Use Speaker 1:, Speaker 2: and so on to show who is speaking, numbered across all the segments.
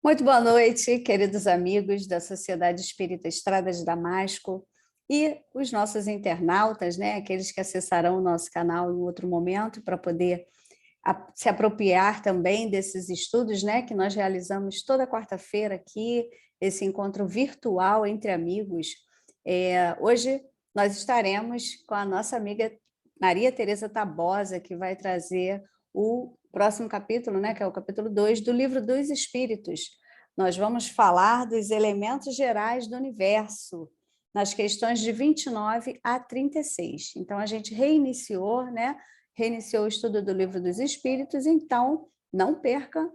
Speaker 1: Muito boa noite, queridos amigos da Sociedade Espírita Estrada de Damasco e os nossos internautas, né? Aqueles que acessarão o nosso canal em outro momento para poder se apropriar também desses estudos, né? Que nós realizamos toda quarta-feira aqui, esse encontro virtual entre amigos. Hoje nós estaremos com a nossa amiga Maria Tereza Tabosa, que vai trazer o próximo capítulo, né, que é o capítulo 2 do Livro dos Espíritos. Nós vamos falar dos elementos gerais do universo, nas questões de 29 a 36. Então, a gente reiniciou, né? Reiniciou o estudo do Livro dos Espíritos, então não percam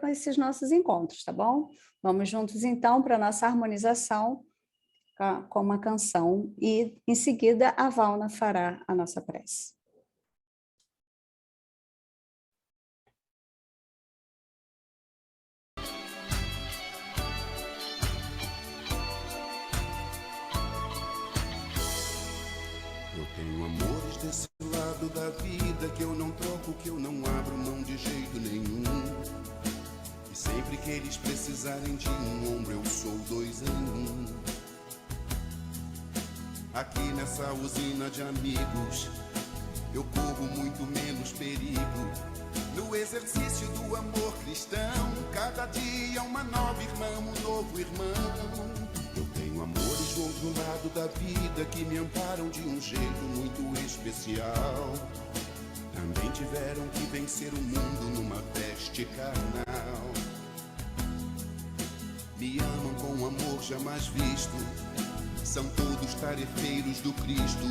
Speaker 1: esses nossos encontros, tá bom? Vamos juntos, então, para a nossa harmonização com uma canção e, em seguida, a Valna fará a nossa prece.
Speaker 2: Eu tenho amores desse lado da vida que eu não troco, que eu não abro mão de jeito nenhum. E sempre que eles precisarem de um ombro, eu sou dois em um. Aqui nessa usina de amigos, eu corro muito menos perigo. No exercício do amor cristão, cada dia uma nova irmã, um novo irmão. Eu tenho amores do outro lado da vida que me amparam de um jeito muito especial. Também tiveram que vencer o mundo numa peste carnal. Me amam com um amor jamais visto, são todos tarefeiros do Cristo.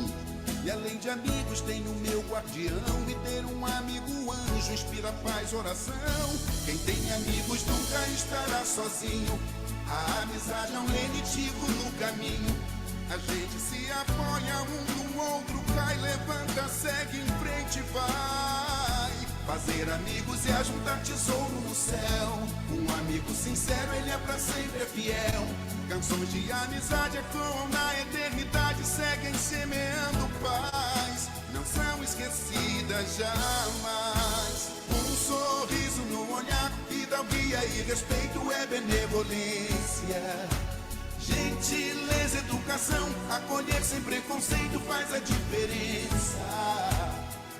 Speaker 2: E além de amigos tenho meu guardião, e ter um amigo anjo inspira paz, oração. Quem tem amigos nunca estará sozinho, a amizade é um lenitivo no caminho. A gente se apoia um no outro, cai, levanta, segue em frente e vai. Fazer amigos é ajuntar tesouro no céu. Um amigo sincero, ele é pra sempre, é fiel. Canções de amizade ecoam na eternidade, seguem semeando paz, não são esquecidas jamais. Um sorriso no olhar, vida, guia e respeito é benevolência. Gentileza, educação, acolher sem preconceito faz a diferença.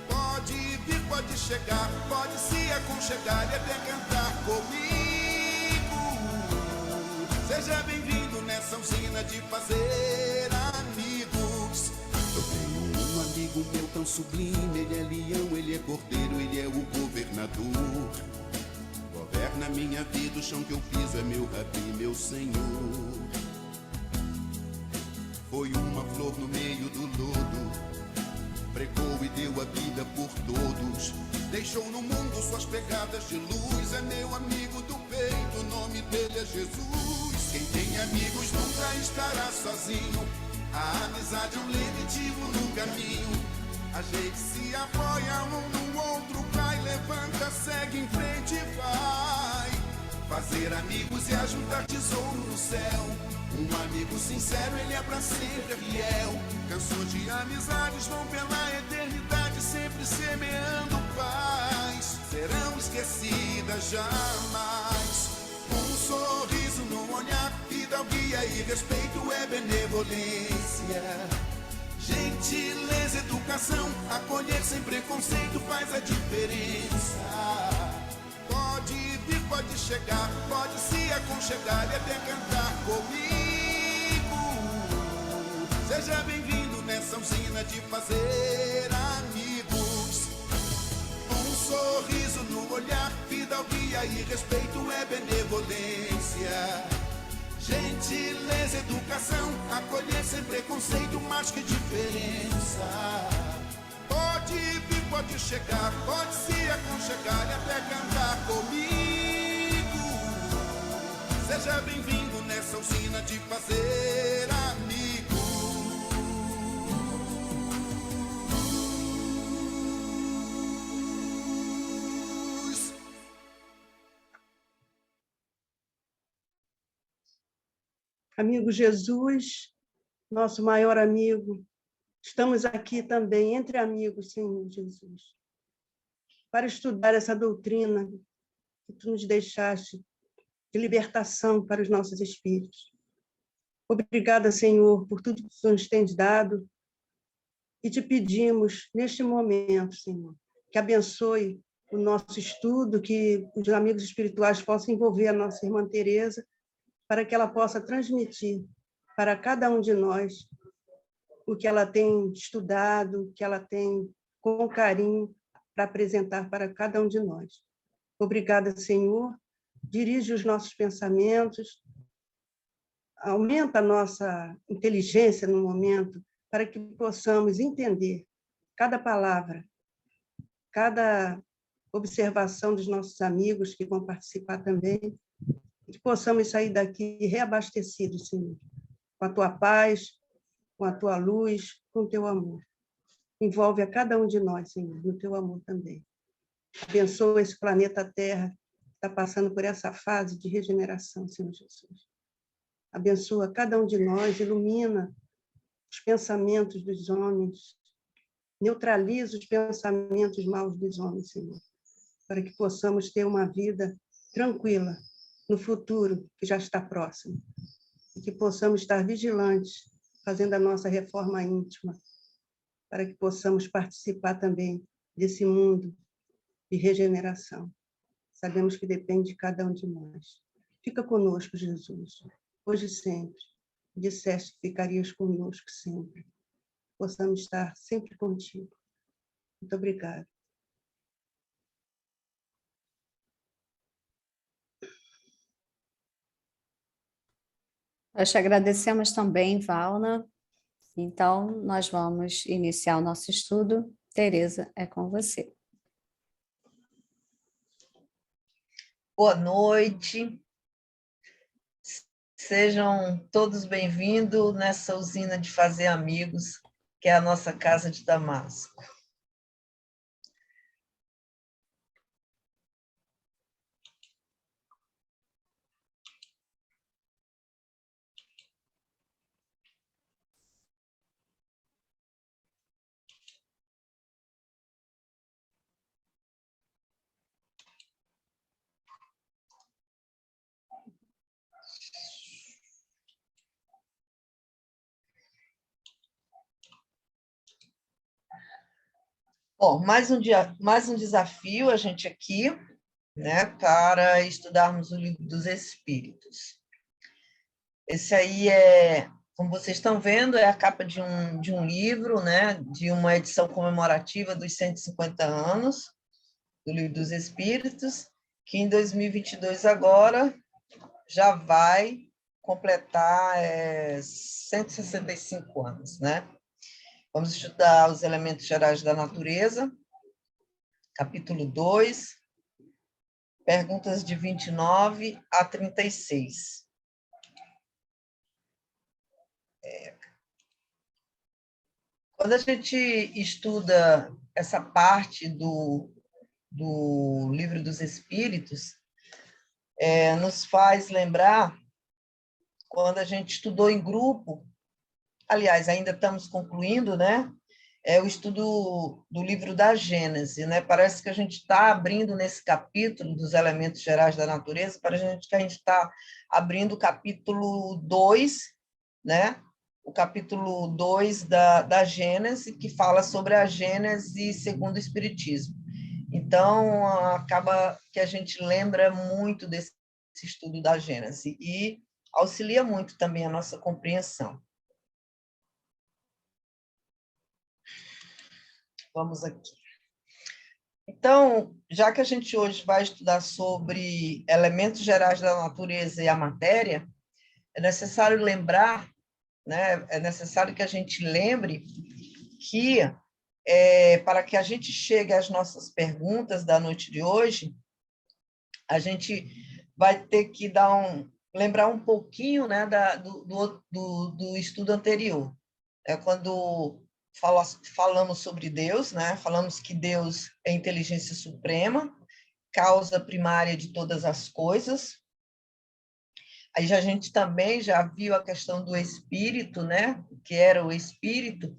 Speaker 2: Pode vir, pode chegar, pode se aconchegar e até cantar comigo. Seja bem-vindo nessa usina de fazer amigos. Eu tenho um amigo meu tão sublime, ele é leão, ele é cordeiro, ele é o governador. Governa minha vida, o chão que eu piso é meu rabi, meu senhor. Foi uma flor no meio do lodo, pregou e deu a vida por todos. Deixou no mundo suas pegadas de luz, é meu amigo do peito, o nome dele é Jesus. Quem tem amigos nunca estará sozinho, a amizade é um lenitivo no caminho. A gente se apoia um no outro, cai, levanta, segue em frente e vai. Fazer amigos é ajuntar tesouro no céu. Um amigo sincero, ele é pra sempre fiel. Canções de amizades vão pela eternidade, sempre semeando paz, serão esquecidas jamais. Um sorriso no olhar, vida, guia e respeito é benevolência. Gentileza, educação, acolher sem preconceito faz a diferença. Pode vir, pode chegar, pode se aconchegar e até cantar comigo. Seja bem-vindo nessa usina de fazer amigos. Um sorriso no olhar, vida, guia e respeito é benevolência. Gentileza, educação, acolher sem preconceito, mais que diferença. Pode vir, pode chegar, pode se aconchegar e até cantar comigo. Seja bem-vindo nessa usina de fazer amigos.
Speaker 3: Amigo Jesus, nosso maior amigo, estamos aqui também entre amigos, Senhor Jesus, para estudar essa doutrina que tu nos deixaste de libertação para os nossos espíritos. Obrigada, Senhor, por tudo que o Senhor nos tem dado, e te pedimos, neste momento, Senhor, que abençoe o nosso estudo, que os amigos espirituais possam envolver a nossa irmã Teresa, para que ela possa transmitir para cada um de nós o que ela tem estudado, o que ela tem com carinho para apresentar para cada um de nós. Obrigada, Senhor. Dirige os nossos pensamentos, aumenta a nossa inteligência no momento, para que possamos entender cada palavra, cada observação dos nossos amigos que vão participar também, e que possamos sair daqui reabastecidos, Senhor, com a tua paz, com a tua luz, com o teu amor. Envolve a cada um de nós, Senhor, no teu amor também. Abençoa esse planeta Terra, que está passando por essa fase de regeneração, Senhor Jesus. Abençoa cada um de nós, ilumina os pensamentos dos homens, neutraliza os pensamentos maus dos homens, Senhor, para que possamos ter uma vida tranquila no futuro, que já está próximo, e que possamos estar vigilantes, fazendo a nossa reforma íntima, para que possamos participar também desse mundo de regeneração. Sabemos que depende de cada um de nós. Fica conosco, Jesus, hoje e sempre. Disseste que ficarias conosco sempre. Possamos estar sempre contigo. Muito obrigada.
Speaker 1: Nós te agradecemos também, Valna. Então, nós vamos iniciar o nosso estudo. Teresa, é com você.
Speaker 4: Boa noite. Sejam todos bem-vindos nessa usina de fazer amigos, que é a nossa casa de Damasco. Bom, mais um desafio a gente aqui, né, para estudarmos o Livro dos Espíritos. Esse aí como vocês estão vendo, é a capa de um livro, né, de uma edição comemorativa dos 150 anos do Livro dos Espíritos, que em 2022 agora já vai completar 165 anos, né? Vamos estudar os elementos gerais da natureza, capítulo 2, perguntas de 29 a 36. Quando a gente estuda essa parte do Livro dos Espíritos, nos faz lembrar quando a gente estudou em grupo. Aliás, ainda estamos concluindo, né? O estudo do livro da Gênese, né? Parece que a gente está abrindo nesse capítulo dos elementos gerais da natureza, que a gente está abrindo o capítulo 2, né? O capítulo 2 da Gênese, que fala sobre a Gênese segundo o Espiritismo. Então, acaba que a gente lembra muito desse estudo da Gênese e auxilia muito também a nossa compreensão. Vamos aqui. Então, já que a gente hoje vai estudar sobre elementos gerais da natureza e a matéria, é necessário lembrar, né, é necessário que a gente lembre que, para que a gente chegue às nossas perguntas da noite de hoje, a gente vai ter que lembrar um pouquinho, né, do estudo anterior. Quando falamos sobre Deus, né? Falamos que Deus é inteligência suprema, causa primária de todas as coisas. Aí a gente também já viu a questão do espírito, né? O que era o espírito,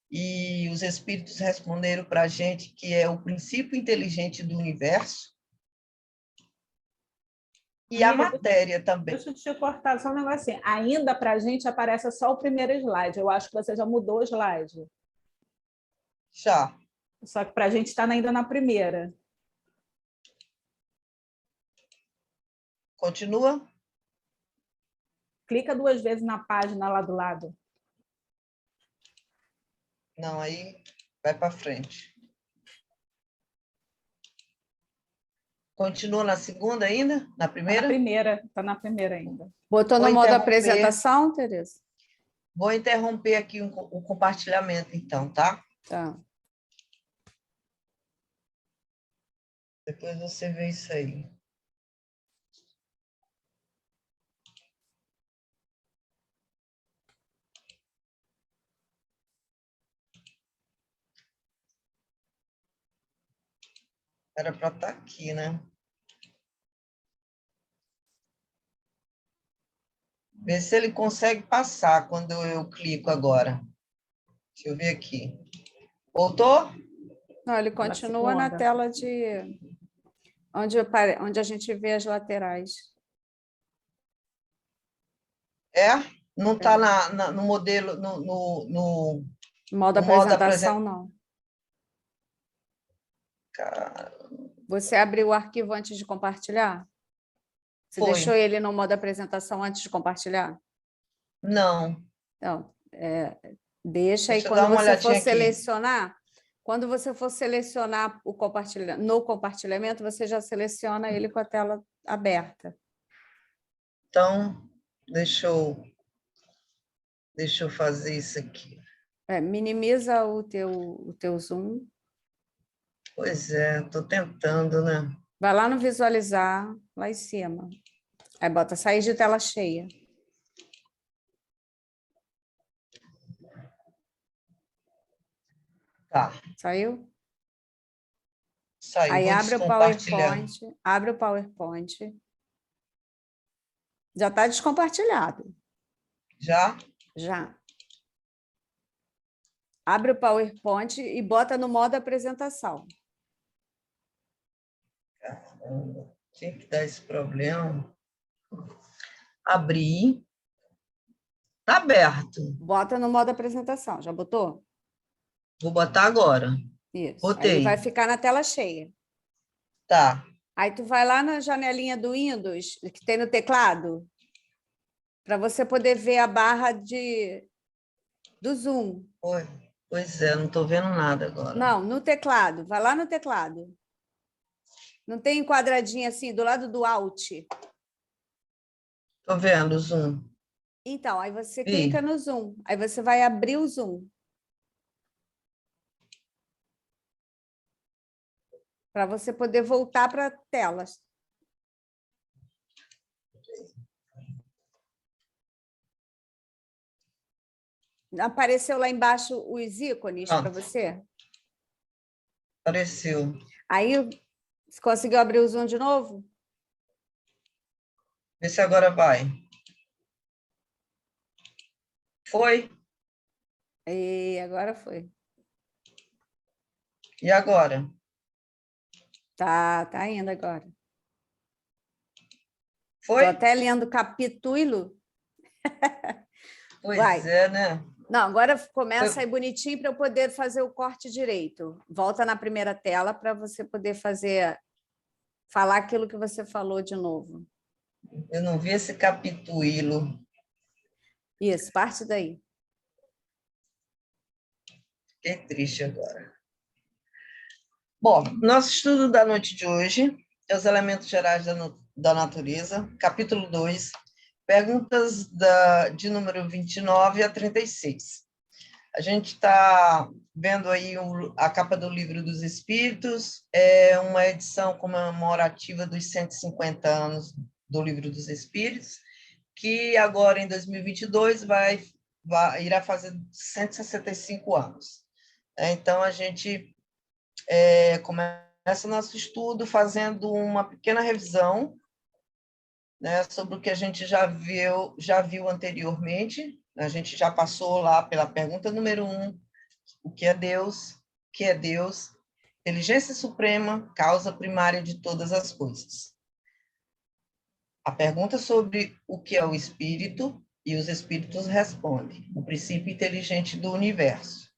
Speaker 4: e os espíritos responderam para a gente que é o princípio inteligente do universo. E a
Speaker 5: Amiga,
Speaker 4: matéria também.
Speaker 5: deixa eu te cortar só um negocinho. Ainda para a gente aparece só o primeiro slide. Eu acho que você já mudou o slide.
Speaker 4: Já.
Speaker 5: Só que para a gente está ainda na primeira.
Speaker 4: Continua?
Speaker 5: Clica 2 vezes na página lá do lado.
Speaker 4: Não, aí vai para frente. Continua na segunda ainda? Na primeira?
Speaker 5: Está na primeira ainda.
Speaker 1: Botou
Speaker 4: Vou
Speaker 1: no modo
Speaker 4: interromper.
Speaker 1: apresentação, Tereza?
Speaker 4: Vou interromper aqui o compartilhamento, então, tá?
Speaker 1: Tá.
Speaker 4: Depois você vê isso aí. Era para estar aqui, né? Vê se ele consegue passar quando eu clico agora. Deixa eu ver aqui. Voltou?
Speaker 1: Não, ele continua na
Speaker 5: segunda.
Speaker 1: tela de onde a gente vê as laterais.
Speaker 4: É? Não está no modelo,
Speaker 1: Modo
Speaker 4: no modo
Speaker 1: apresentação, não.
Speaker 4: Cara,
Speaker 1: Você abriu o arquivo antes de compartilhar? Você
Speaker 4: Foi.
Speaker 1: deixou ele no modo apresentação antes de compartilhar?
Speaker 4: não.
Speaker 1: Então, deixa aí
Speaker 4: Deixa eu
Speaker 1: quando
Speaker 4: dar uma
Speaker 1: você for
Speaker 4: olhadinha aqui.
Speaker 1: selecionar. Quando você for selecionar no compartilhamento, você já seleciona ele com a tela aberta.
Speaker 4: Então, deixa eu fazer isso aqui.
Speaker 1: Minimiza o teu zoom.
Speaker 4: Pois é, estou tentando, né?
Speaker 1: Vai lá no visualizar, lá em cima. Aí bota sair de tela cheia.
Speaker 4: Tá,
Speaker 1: Saiu?
Speaker 4: saiu.
Speaker 1: Aí
Speaker 4: Vou
Speaker 1: abre o
Speaker 4: descompartilhar.
Speaker 1: PowerPoint. Abre o PowerPoint. Já está descompartilhado.
Speaker 4: Já?
Speaker 1: Já. Abre o PowerPoint e bota no modo apresentação.
Speaker 4: Caramba, tinha que dar esse problema. Abrir. Está aberto.
Speaker 1: Bota no modo apresentação. Já botou?
Speaker 4: Vou botar agora.
Speaker 1: Isso.
Speaker 4: Botei.
Speaker 1: Aí ele vai ficar na tela cheia.
Speaker 4: Tá.
Speaker 1: Aí tu vai lá na janelinha do Windows, que tem no teclado, para você poder ver a barra do Zoom.
Speaker 4: Pois é, não estou vendo nada agora.
Speaker 1: Não, no teclado. Vai lá no teclado. Não tem quadradinho assim, do lado do Alt?
Speaker 4: Estou vendo o Zoom.
Speaker 1: Então, aí você
Speaker 4: Vi.
Speaker 1: clica no Zoom. Aí você vai abrir o Zoom. Para você poder voltar para a tela. Apareceu lá embaixo os ícones para você?
Speaker 4: Apareceu.
Speaker 1: Aí, você conseguiu abrir o Zoom de novo?
Speaker 4: Vê se agora vai. Foi?
Speaker 1: E agora foi.
Speaker 4: E agora?
Speaker 1: Tá indo agora.
Speaker 4: Foi?
Speaker 1: Estou até lendo capítulo.
Speaker 4: Pois
Speaker 1: Vai.
Speaker 4: é, né?
Speaker 1: Não, agora começa aí bonitinho para eu poder fazer o corte direito. Volta na primeira tela para você poder falar aquilo que você falou de novo.
Speaker 4: Eu não vi esse capítulo.
Speaker 1: Isso, parte daí.
Speaker 4: Fiquei triste agora. Bom, nosso estudo da noite de hoje é os elementos gerais da natureza, capítulo 2, perguntas de número 29 a 36. A gente está vendo aí a capa do Livro dos Espíritos, é uma edição comemorativa dos 150 anos do Livro dos Espíritos, que agora, em 2022, irá fazer 165 anos. Então, a gente começa nosso estudo fazendo uma pequena revisão, né, sobre o que a gente já viu anteriormente. A gente já passou lá pela pergunta número 1, o que é Deus? O que é Deus? Inteligência suprema, causa primária de todas as coisas. A pergunta sobre o que é o espírito, e os espíritos respondem: o princípio inteligente do universo.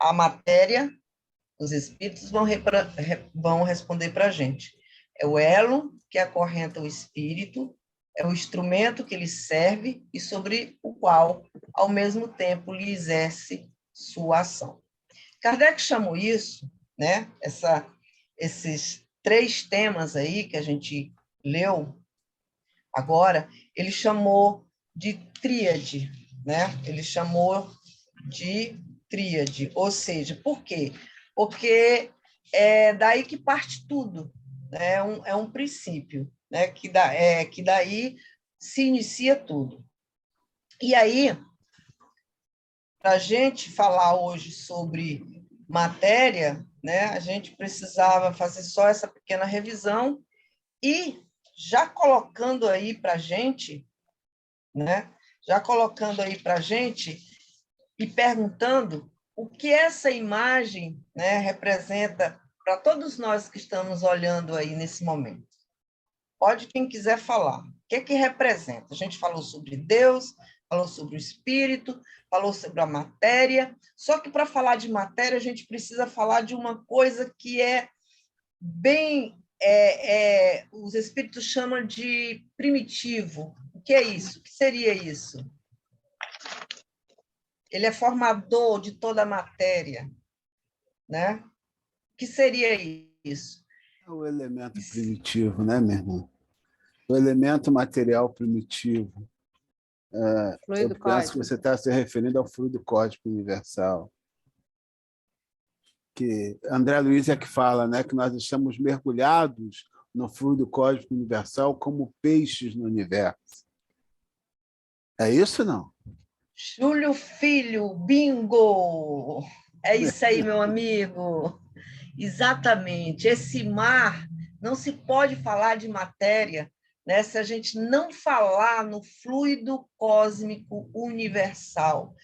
Speaker 4: A matéria, os espíritos vão responder para a gente. É o elo que acorrenta o espírito, é o instrumento que lhe serve e sobre o qual, ao mesmo tempo, lhe exerce sua ação. Kardec chamou isso, né, esses 3 temas aí que a gente leu agora, ele chamou de tríade, né? Ele chamou de tríade, ou seja, por quê? Porque é daí que parte tudo, né? É um princípio, né? Que daí se inicia tudo. E aí, para a gente falar hoje sobre matéria, né? A gente precisava fazer só essa pequena revisão e já colocando aí para a gente, né? Já colocando aí para a gente e perguntando o que essa imagem, né, representa para todos nós que estamos olhando aí nesse momento. Pode quem quiser falar. O que é que representa? A gente falou sobre Deus, falou sobre o espírito, falou sobre a matéria, só que para falar de matéria a gente precisa falar de uma coisa que é bem... os espíritos chamam de primitivo. O que é isso? O que seria isso? Ele é formador de toda a matéria, né? O que seria isso?
Speaker 6: É o elemento primitivo, né, meu irmão? O elemento material primitivo.
Speaker 1: Fluido
Speaker 6: Eu penso que
Speaker 1: cósmico.
Speaker 6: você está se referindo ao fluido cósmico universal. Que André Luiz é que fala, né, que nós estamos mergulhados no fluido cósmico universal como peixes no universo. É isso, não?
Speaker 4: Júlio Filho, bingo! É isso aí, meu amigo. Exatamente. Esse mar, não se pode falar de matéria, né, se a gente não falar no fluido cósmico universal.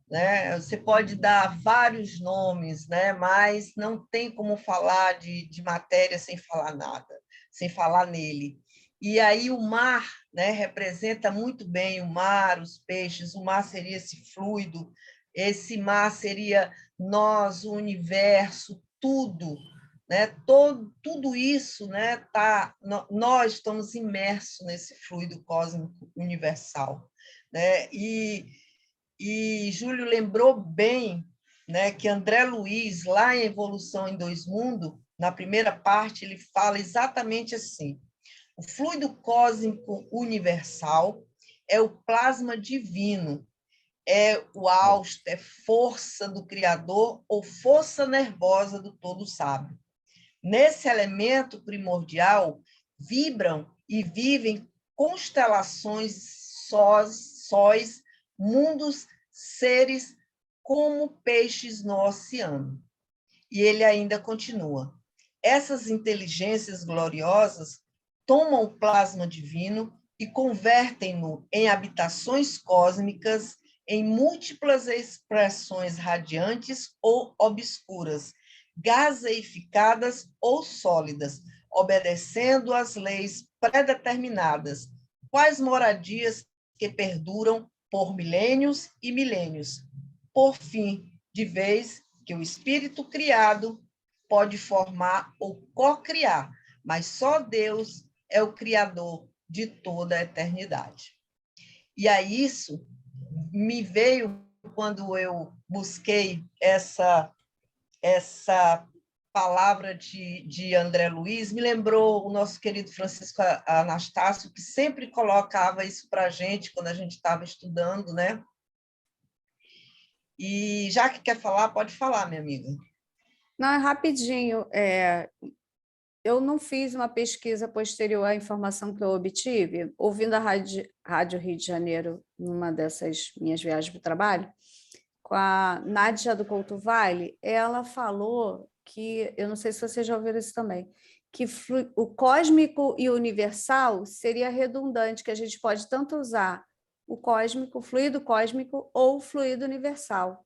Speaker 4: Né? Você pode dar vários nomes, né? Mas não tem como falar de matéria sem falar nada, sem falar nele. E aí o mar, né, representa muito bem o mar, os peixes. O mar seria esse fluido, esse mar seria nós, o universo, tudo, né? Tudo isso, né, nós estamos imersos nesse fluido cósmico universal, né? E Júlio lembrou bem, né, que André Luiz, lá em Evolução em Dois Mundos, na primeira parte, ele fala exatamente assim: o fluido cósmico universal é o plasma divino, é o hausto, é força do Criador ou força nervosa do todo sábio. Nesse elemento primordial vibram e vivem constelações, sóis, mundos, seres como peixes no oceano. E ele ainda continua: essas inteligências gloriosas tomam o plasma divino e convertem-no em habitações cósmicas, em múltiplas expressões radiantes ou obscuras, gaseificadas ou sólidas, obedecendo às leis predeterminadas, quais moradias que perduram por milênios e milênios, por fim, de vez que o espírito criado pode formar ou co-criar, mas só Deus é o criador de toda a eternidade. E aí isso me veio quando eu busquei essa palavra de André Luiz, me lembrou o nosso querido Francisco Anastácio, que sempre colocava isso para a gente quando a gente estava estudando, né? E já que quer falar, pode falar, minha amiga.
Speaker 1: Não, é rapidinho. Eu não fiz uma pesquisa posterior à informação que eu obtive, ouvindo a Rádio Rio de Janeiro, numa dessas minhas viagens para o trabalho, com a Nádia do Couto Vale. Ela falou que, eu não sei se vocês já ouviram isso também, que o cósmico e o universal seria redundante, que a gente pode tanto usar o cósmico, o fluido cósmico ou o fluido universal.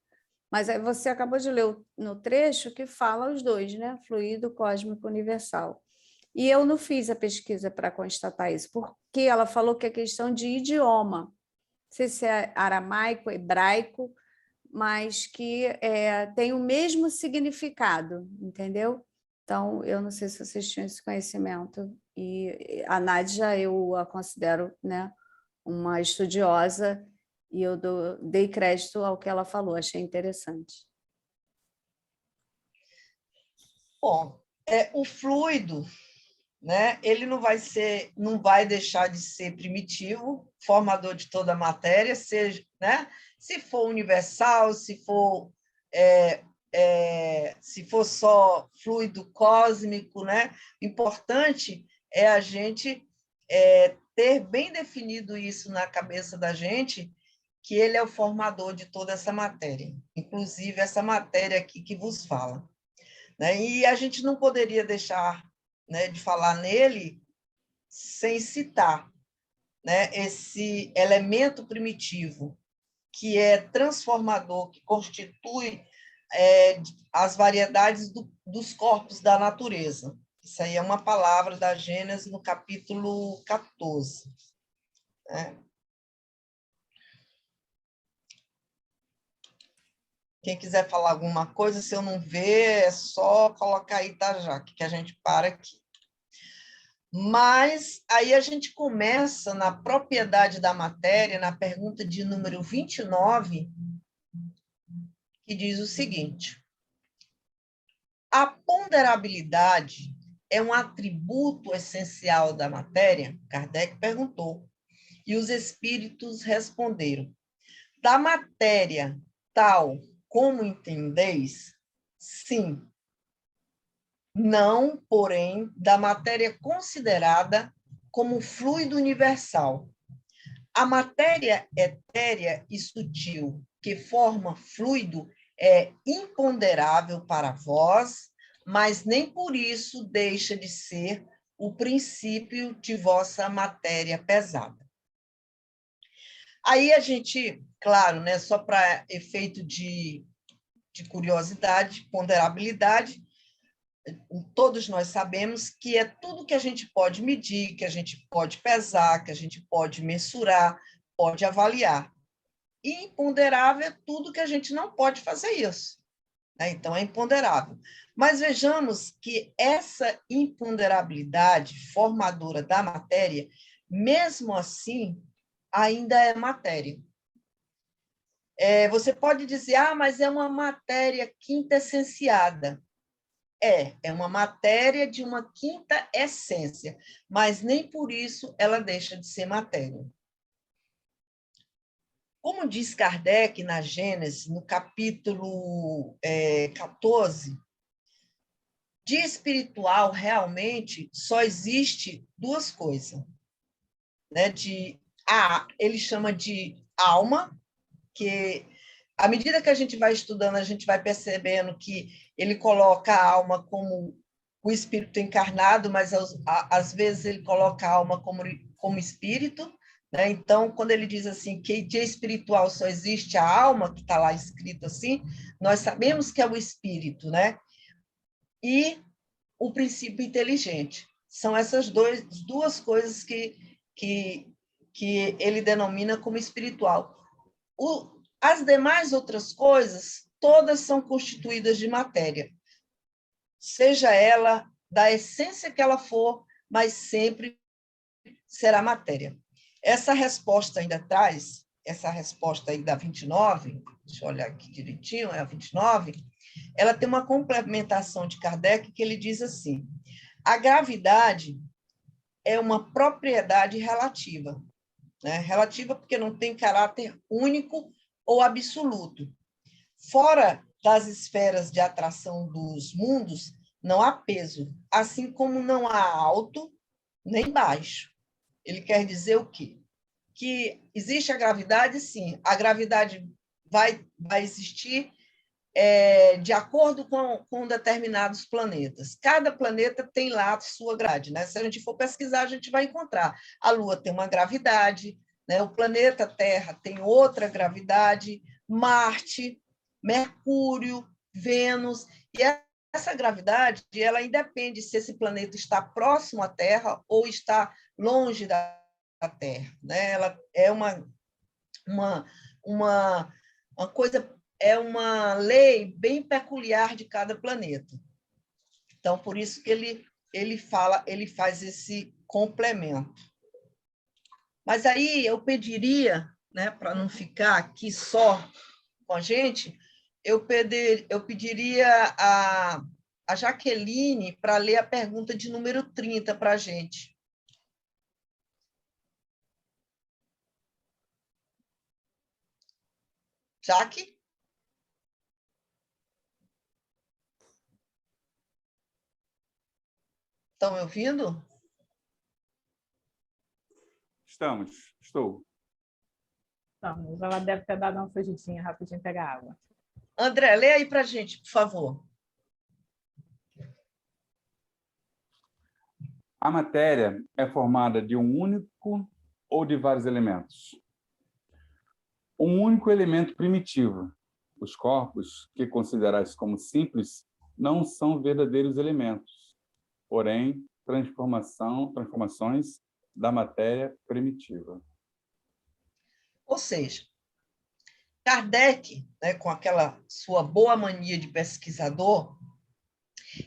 Speaker 1: Mas aí você acabou de ler no trecho que fala os dois, né? Fluido cósmico universal. E eu não fiz a pesquisa para constatar isso, porque ela falou que é questão de idioma. Não sei se é aramaico, hebraico, mas que tem o mesmo significado, entendeu? Então, eu não sei se vocês tinham esse conhecimento. E a Nádia, eu a considero, né, uma estudiosa, e eu dei crédito ao que ela falou, achei interessante.
Speaker 4: Bom, o fluido, né, ele não vai deixar de ser primitivo, formador de toda a matéria, seja, né, se for universal, se for só fluido cósmico, né? O importante é a gente ter bem definido isso na cabeça da gente, que ele é o formador de toda essa matéria, inclusive essa matéria aqui que vos fala, né? E a gente não poderia deixar, né, de falar nele sem citar, né, esse elemento primitivo que é transformador, que constitui as variedades dos corpos da natureza. Isso aí é uma palavra da Gênesis, no capítulo 14. Né? Quem quiser falar alguma coisa, se eu não ver, é só colocar aí, tá, Jaque, que a gente para aqui. Mas aí a gente começa na propriedade da matéria, na pergunta de número 29, que diz o seguinte: a ponderabilidade é um atributo essencial da matéria? Kardec perguntou. E os espíritos responderam: da matéria tal como entendeis, sim. Não, porém, da matéria considerada como fluido universal. A matéria etérea e sutil que forma fluido é imponderável para vós, mas nem por isso deixa de ser o princípio de vossa matéria pesada. Aí a gente, claro, né, só para efeito de curiosidade, ponderabilidade, todos nós sabemos que é tudo que a gente pode medir, que a gente pode pesar, que a gente pode mensurar, pode avaliar. E imponderável é tudo que a gente não pode fazer isso. Né? Então, é imponderável. Mas vejamos que essa imponderabilidade formadora da matéria, mesmo assim, ainda é matéria. Você pode dizer, mas é uma matéria quintessenciada. É uma matéria de uma quinta essência, mas nem por isso ela deixa de ser matéria. Como diz Kardec na Gênesis, no capítulo 14, de espiritual realmente só existe duas coisas. Né? Ele chama de alma, que à medida que a gente vai estudando, a gente vai percebendo que ele coloca a alma como o espírito encarnado, mas às vezes ele coloca a alma como espírito. Né? Então, quando ele diz assim que de espiritual só existe a alma, que está lá escrito assim, nós sabemos que é o espírito, né? E o princípio inteligente. São essas duas coisas que ele denomina como espiritual. As demais outras coisas, todas são constituídas de matéria, seja ela da essência que ela for, mas sempre será matéria. Essa resposta ainda traz, essa resposta aí da 29, deixa eu olhar aqui direitinho, é a 29, ela tem uma complementação de Kardec que ele diz assim: a gravidade é uma propriedade relativa, né? Relativa porque não tem caráter único ou absoluto. Fora das esferas de atração dos mundos, não há peso, assim como não há alto nem baixo. Ele quer dizer o quê? Que existe a gravidade, sim. A gravidade vai existir de acordo com determinados planetas. Cada planeta tem lá a sua grade. Né? Se a gente for pesquisar, a gente vai encontrar. A Lua tem uma gravidade, né? O planeta Terra tem outra gravidade, Marte, Mercúrio, Vênus, e essa gravidade, ela independe se esse planeta está próximo à Terra ou está longe da Terra, né? Ela é uma coisa, é uma lei bem peculiar de cada planeta. Então, por isso que ele faz esse complemento. Mas aí eu pediria, né, para não ficar aqui só com a gente, eu pediria a Jaqueline para ler a pergunta de número 30 para a gente. Jaque? Estão me ouvindo?
Speaker 7: Estou.
Speaker 5: Então, ela deve ter dado uma fugidinha rapidinho pegar água.
Speaker 4: André, lê aí para a gente, por favor.
Speaker 7: A matéria é formada de um único ou de vários elementos? Um único elemento primitivo. Os corpos, que considerais como simples, não são verdadeiros elementos, porém, transformações da matéria primitiva.
Speaker 4: Ou seja, Kardec, né, com aquela sua boa mania de pesquisador,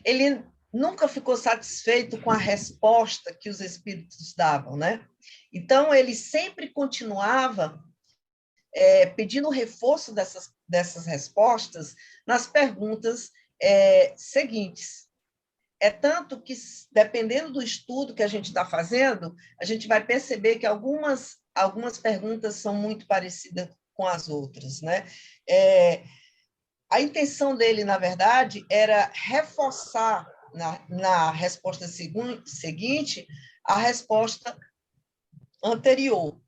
Speaker 4: ele nunca ficou satisfeito com a resposta que os espíritos davam, né? Então, ele sempre continuava pedindo reforço dessas respostas nas perguntas seguintes. É tanto que, dependendo do estudo que a gente está fazendo, a gente vai perceber que algumas perguntas são muito parecidas com as outras, né? A intenção dele, na verdade, era reforçar na resposta seguinte a resposta anterior.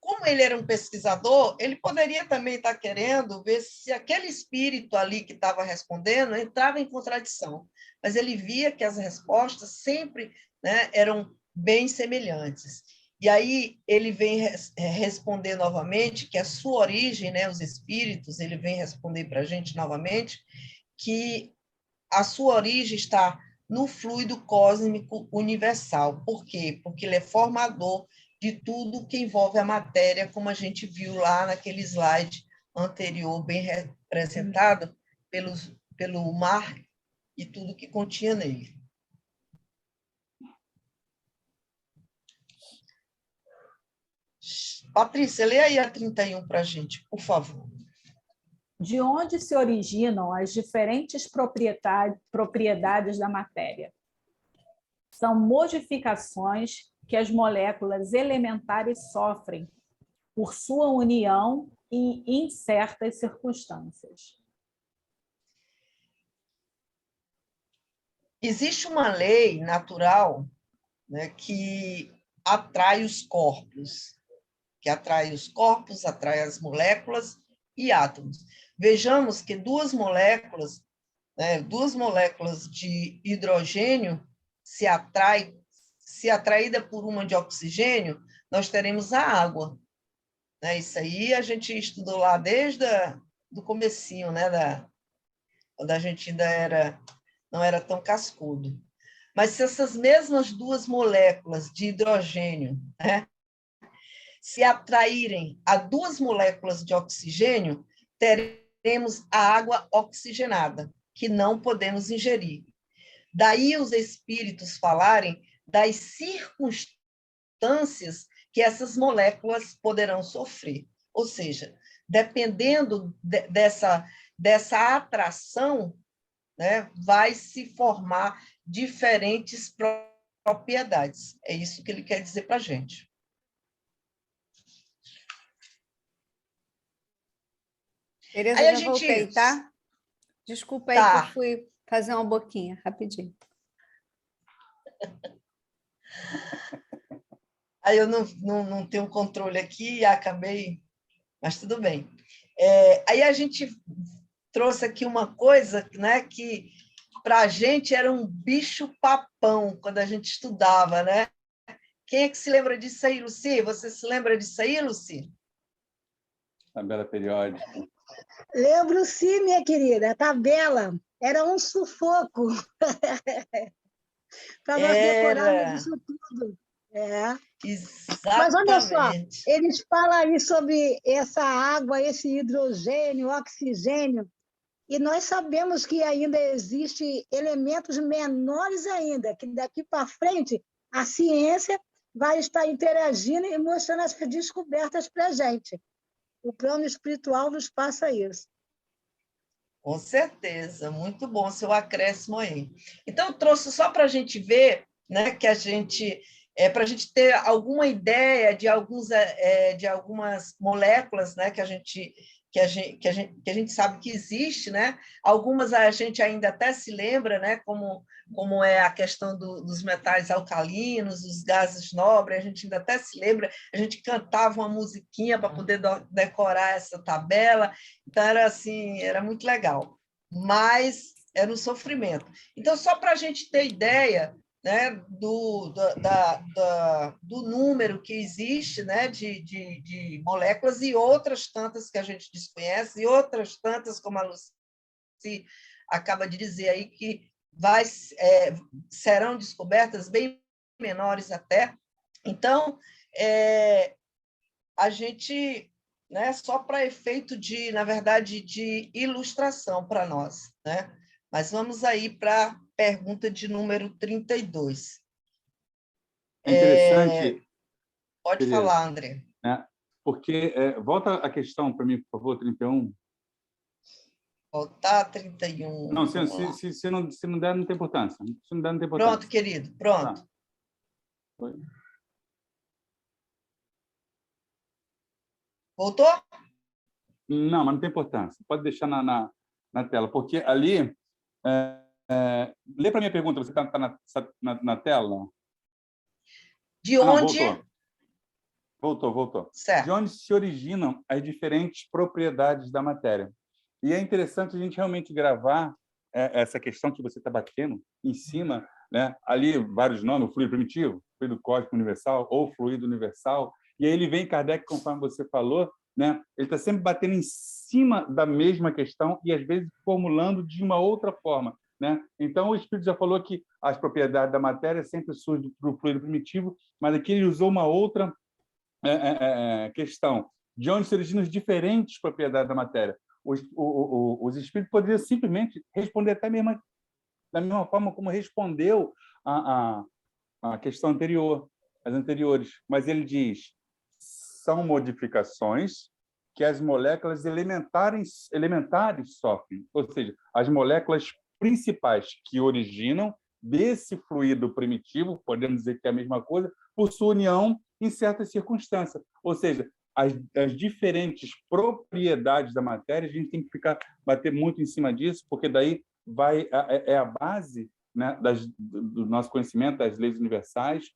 Speaker 4: Como ele era um pesquisador, ele poderia também estar querendo ver se aquele espírito ali que estava respondendo entrava em contradição, mas ele via que as respostas sempre, né, eram bem semelhantes. E aí ele vem responder novamente que a sua origem, né, os espíritos, ele vem responder para a gente novamente que a sua origem está no fluido cósmico universal. Por quê? Porque ele é formador de tudo que envolve a matéria, como a gente viu lá naquele slide anterior, bem representado pelo mar e tudo que continha nele. Patrícia, lê aí a 31 para a gente, por favor.
Speaker 5: De onde se originam as diferentes propriedades da matéria? São modificações que as moléculas elementares sofrem por sua união e em certas circunstâncias.
Speaker 4: Existe uma lei natural, né, que atrai os corpos, atrai as moléculas e átomos. Vejamos que duas moléculas de hidrogênio se atraída por uma de oxigênio, nós teremos a água. Né? Isso aí a gente estudou lá desde o comecinho, né, quando a gente ainda não era tão cascudo. Mas se essas mesmas duas moléculas de hidrogênio, né, se atraírem a duas moléculas de oxigênio, teremos a água oxigenada, que não podemos ingerir. Daí os espíritos falarem das circunstâncias que essas moléculas poderão sofrer. Ou seja, dependendo dessa atração, né, vai se formar diferentes propriedades. É isso que ele quer dizer para a gente.
Speaker 1: Tereza,
Speaker 4: Aí
Speaker 1: já voltei, tá? Desculpa aí que eu fui fazer uma boquinha, rapidinho.
Speaker 4: Aí eu não tenho controle aqui e acabei, mas tudo bem. Aí a gente trouxe aqui uma coisa, né, que para a gente era um bicho-papão quando a gente estudava, né? Quem é que se lembra disso aí, Luci? Você se lembra disso aí, Luci?
Speaker 7: Tabela periódica.
Speaker 8: Lembro sim, minha querida. A tabela era um sufoco para nós decorarmos isso tudo. Mas olha só, eles falam aí sobre essa água, esse hidrogênio, oxigênio, e nós sabemos que ainda existem elementos menores ainda, que daqui para frente a ciência vai estar interagindo e mostrando essas descobertas para a gente. O plano espiritual nos passa isso.
Speaker 4: Com certeza, muito bom seu acréscimo aí. Então, eu trouxe só para a gente ver, né, que a gente, para a gente ter alguma ideia de algumas moléculas, né, que a gente sabe que existe, né? Algumas a gente ainda até se lembra, né? Como é a questão dos metais alcalinos, os gases nobres, a gente ainda até se lembra, a gente cantava uma musiquinha para poder decorar essa tabela, então era assim, era muito legal, mas era um sofrimento. Então, só para a gente ter ideia, né, do número que existe, né, de moléculas e outras tantas que a gente desconhece, e outras tantas, como a Lucy acaba de dizer aí, que serão descobertas bem menores até. Então, a gente, né, só para efeito na verdade, de ilustração para nós, né? Mas vamos aí para pergunta de número 32.
Speaker 7: É interessante.
Speaker 4: Pode falar, André.
Speaker 7: Né? Porque, volta a questão para mim, por favor, 31.
Speaker 4: Voltar 31.
Speaker 7: Não, se não der, não tem importância. Se não der, não tem importância.
Speaker 4: Pronto, querido, pronto.
Speaker 7: Tá. Foi.
Speaker 4: Voltou?
Speaker 7: Não, mas não tem importância. Pode deixar na tela, porque ali... lê para a minha pergunta, você está na tela?
Speaker 4: De onde?
Speaker 7: Voltou.
Speaker 4: Certo.
Speaker 7: De onde se originam as diferentes propriedades da matéria. E é interessante a gente realmente gravar essa questão que você está batendo em cima, né? Ali, vários nomes, o fluido primitivo, fluido cósmico universal ou fluido universal. E aí ele vem, Kardec, conforme você falou, né? Ele está sempre batendo em cima da mesma questão e, às vezes, formulando de uma outra forma, né? Então, o Espírito já falou que as propriedades da matéria sempre surgem do fluido primitivo, mas aqui ele usou uma outra questão. De onde se originam as diferentes propriedades da matéria? Os Espíritos poderiam simplesmente responder até mesmo da mesma forma como respondeu a questão anterior, as anteriores. Mas ele diz, são modificações que as moléculas elementares sofrem, ou seja, as moléculas principais que originam desse fluido primitivo, podemos dizer que é a mesma coisa, por sua união em certas circunstâncias. Ou seja, as diferentes propriedades da matéria, a gente tem que bater muito em cima disso, porque daí é a base, né, do nosso conhecimento das leis universais,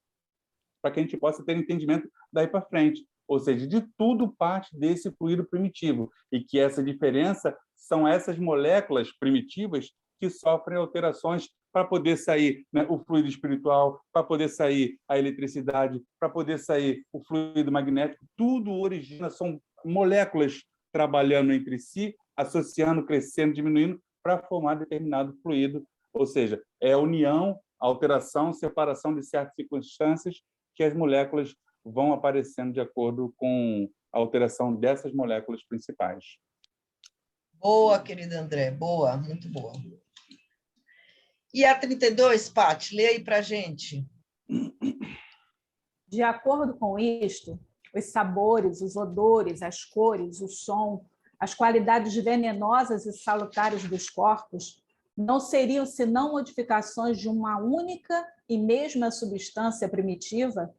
Speaker 7: para que a gente possa ter entendimento daí para frente. Ou seja, de tudo parte desse fluido primitivo, e que essa diferença são essas moléculas primitivas que sofrem alterações para poder sair, né, o fluido espiritual, para poder sair a eletricidade, para poder sair o fluido magnético. Tudo origina, são moléculas trabalhando entre si, associando, crescendo, diminuindo, para formar determinado fluido. Ou seja, é a união, a alteração, separação de certas circunstâncias que as moléculas vão aparecendo de acordo com a alteração dessas moléculas principais.
Speaker 4: Boa, querida André, boa, muito boa. E a 32, Paty, lê aí para a gente.
Speaker 5: De acordo com isto, os sabores, os odores, as cores, o som, as qualidades venenosas e salutares dos corpos não seriam senão modificações de uma única e mesma substância primitiva?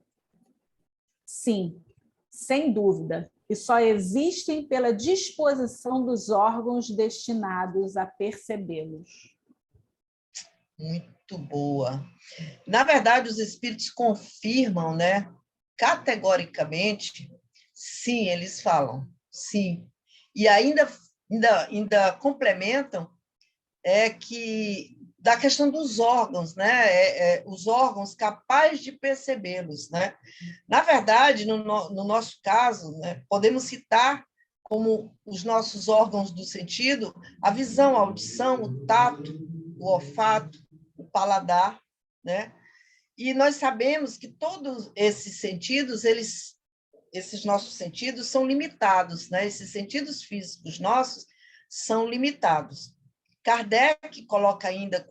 Speaker 5: Sim, sem dúvida, e só existem pela disposição dos órgãos destinados a percebê-los.
Speaker 4: Muito boa. Na verdade, os espíritos confirmam, né, categoricamente, sim, eles falam, sim. E ainda complementam que da questão dos órgãos, né, os órgãos capazes de percebê-los, né? Na verdade, no nosso caso, né, podemos citar como os nossos órgãos do sentido, a visão, a audição, o tato, o olfato, o paladar, né? E nós sabemos que todos esses sentidos, esses nossos sentidos são limitados, né? Esses sentidos físicos nossos são limitados. Kardec coloca ainda,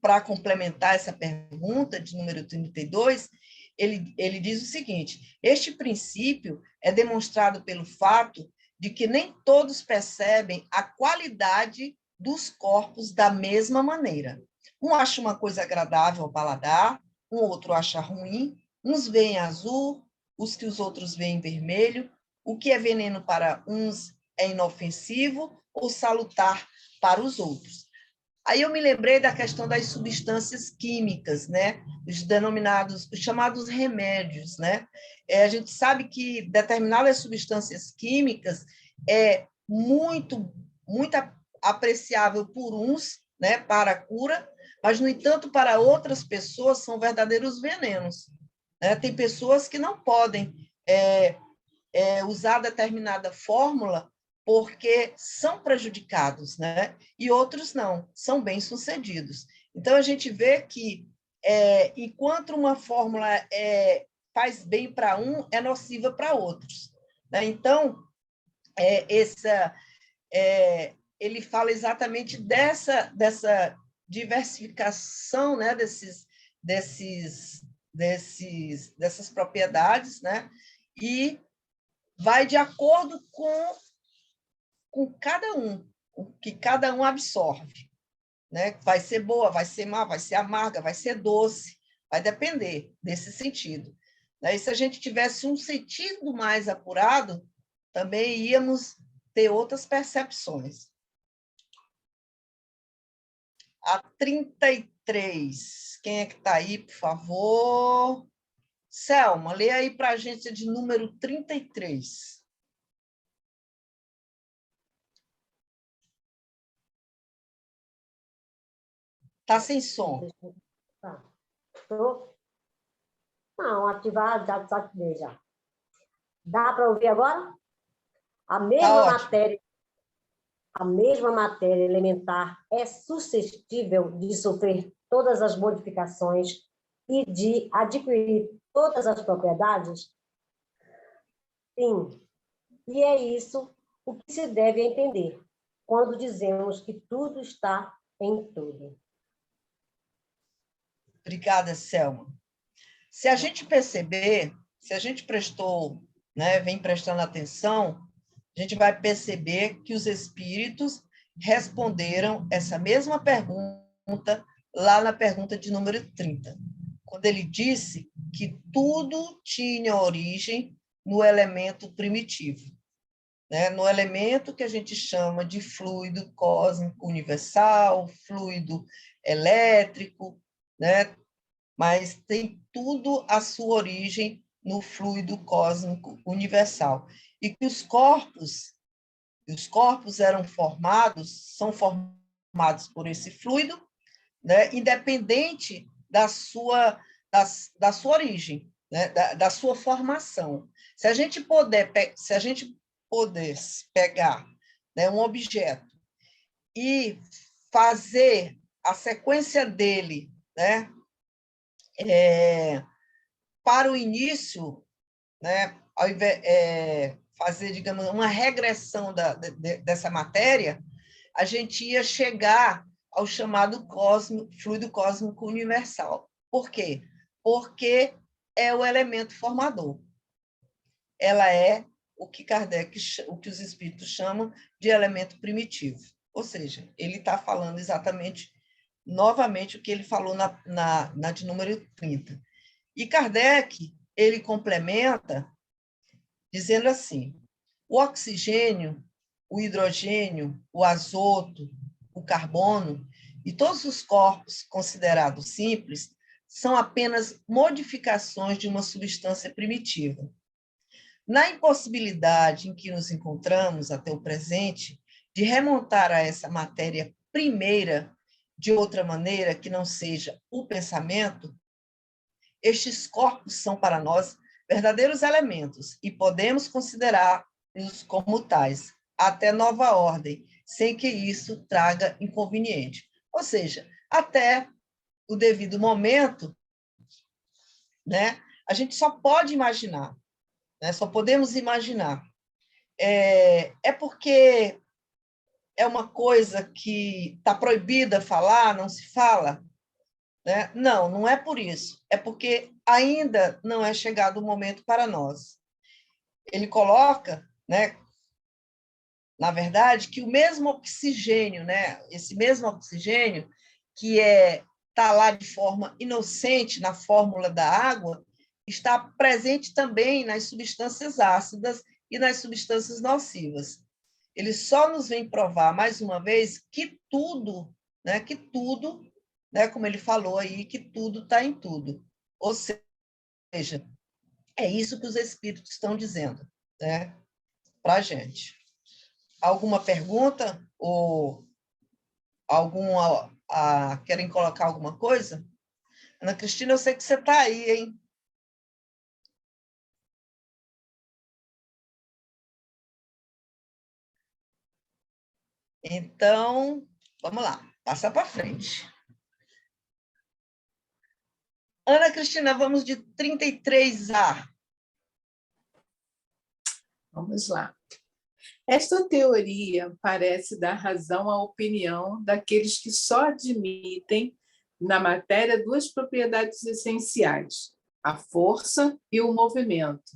Speaker 4: para complementar essa pergunta de número 32, ele diz o seguinte: este princípio é demonstrado pelo fato de que nem todos percebem a qualidade dos corpos da mesma maneira. Um acha uma coisa agradável ao paladar, um outro acha ruim, uns veem azul, os outros veem vermelho, o que é veneno para uns é inofensivo ou salutar para os outros. Aí eu me lembrei da questão das substâncias químicas, né? Os chamados remédios, né? A gente sabe que determinadas substâncias químicas é muito apreciável por uns, né, para a cura, mas, no entanto, para outras pessoas são verdadeiros venenos, né? Tem pessoas que não podem usar determinada fórmula porque são prejudicados, né? E outros não, são bem-sucedidos. Então, a gente vê que, enquanto uma fórmula faz bem para um, é nociva para outros, né? Então, ele fala exatamente dessa diversificação, né? Dessas propriedades, né? E vai de acordo com cada um, o que cada um absorve, né? Vai ser boa, vai ser má, vai ser amarga, vai ser doce, vai depender desse sentido. E se a gente tivesse um sentido mais apurado, também íamos ter outras percepções. A 33, quem é que está aí, por favor? Selma, lê aí para a gente de número 33. Está sem som.
Speaker 9: Tá. Estou? Não, ativado, já desativei já. Dá para ouvir agora? A mesma matéria elementar é suscetível de sofrer todas as modificações e de adquirir todas as propriedades? Sim. E é isso o que se deve entender quando dizemos que tudo está em tudo.
Speaker 4: Obrigada, Selma. Se a gente perceber, se a gente prestou, né, vem prestando atenção, a gente vai perceber que os espíritos responderam essa mesma pergunta lá na pergunta de número 30, quando ele disse que tudo tinha origem no elemento primitivo, né? No elemento que a gente chama de fluido cósmico universal, fluido elétrico, né? Mas tem tudo a sua origem no fluido cósmico universal. E que os corpos são formados por esse fluido, né? Independente da sua origem, né? Da sua formação. Se a gente pudesse pegar, né, um objeto e fazer a sequência dele, né, para o início, né, fazer, digamos, uma regressão dessa matéria, a gente ia chegar ao chamado fluido cósmico universal. Por quê? Porque é o elemento formador. Ela é o que os espíritos chamam de elemento primitivo. Ou seja, ele está falando exatamente, novamente, o que ele falou na de número 30. E Kardec, ele complementa dizendo assim: o oxigênio, o hidrogênio, o azoto, o carbono e todos os corpos considerados simples são apenas modificações de uma substância primitiva. Na impossibilidade em que nos encontramos até o presente de remontar a essa matéria primeira de outra maneira que não seja o pensamento, estes corpos são para nós verdadeiros elementos e podemos considerar como tais, até nova ordem, sem que isso traga inconveniente. Ou seja, até o devido momento, né, a gente só pode imaginar, né, só podemos imaginar. É porque é uma coisa que está proibida falar, não se fala? Né? Não, não é por isso. É porque ainda não é chegado o momento para nós. Ele coloca, né, na verdade, que o mesmo oxigênio, né, esse mesmo oxigênio que está lá de forma inocente na fórmula da água, está presente também nas substâncias ácidas e nas substâncias nocivas. Ele só nos vem provar, mais uma vez, que tudo, né, como ele falou aí, que tudo está em tudo. Ou seja, é isso que os espíritos estão dizendo, né, para a gente. Alguma pergunta? Ou querem colocar alguma coisa? Ana Cristina, eu sei que você está aí, hein? Então, vamos lá, passa para frente. Ana Cristina, vamos de 33A.
Speaker 10: Vamos lá. Esta teoria parece dar razão à opinião daqueles que só admitem na matéria duas propriedades essenciais, a força e o movimento,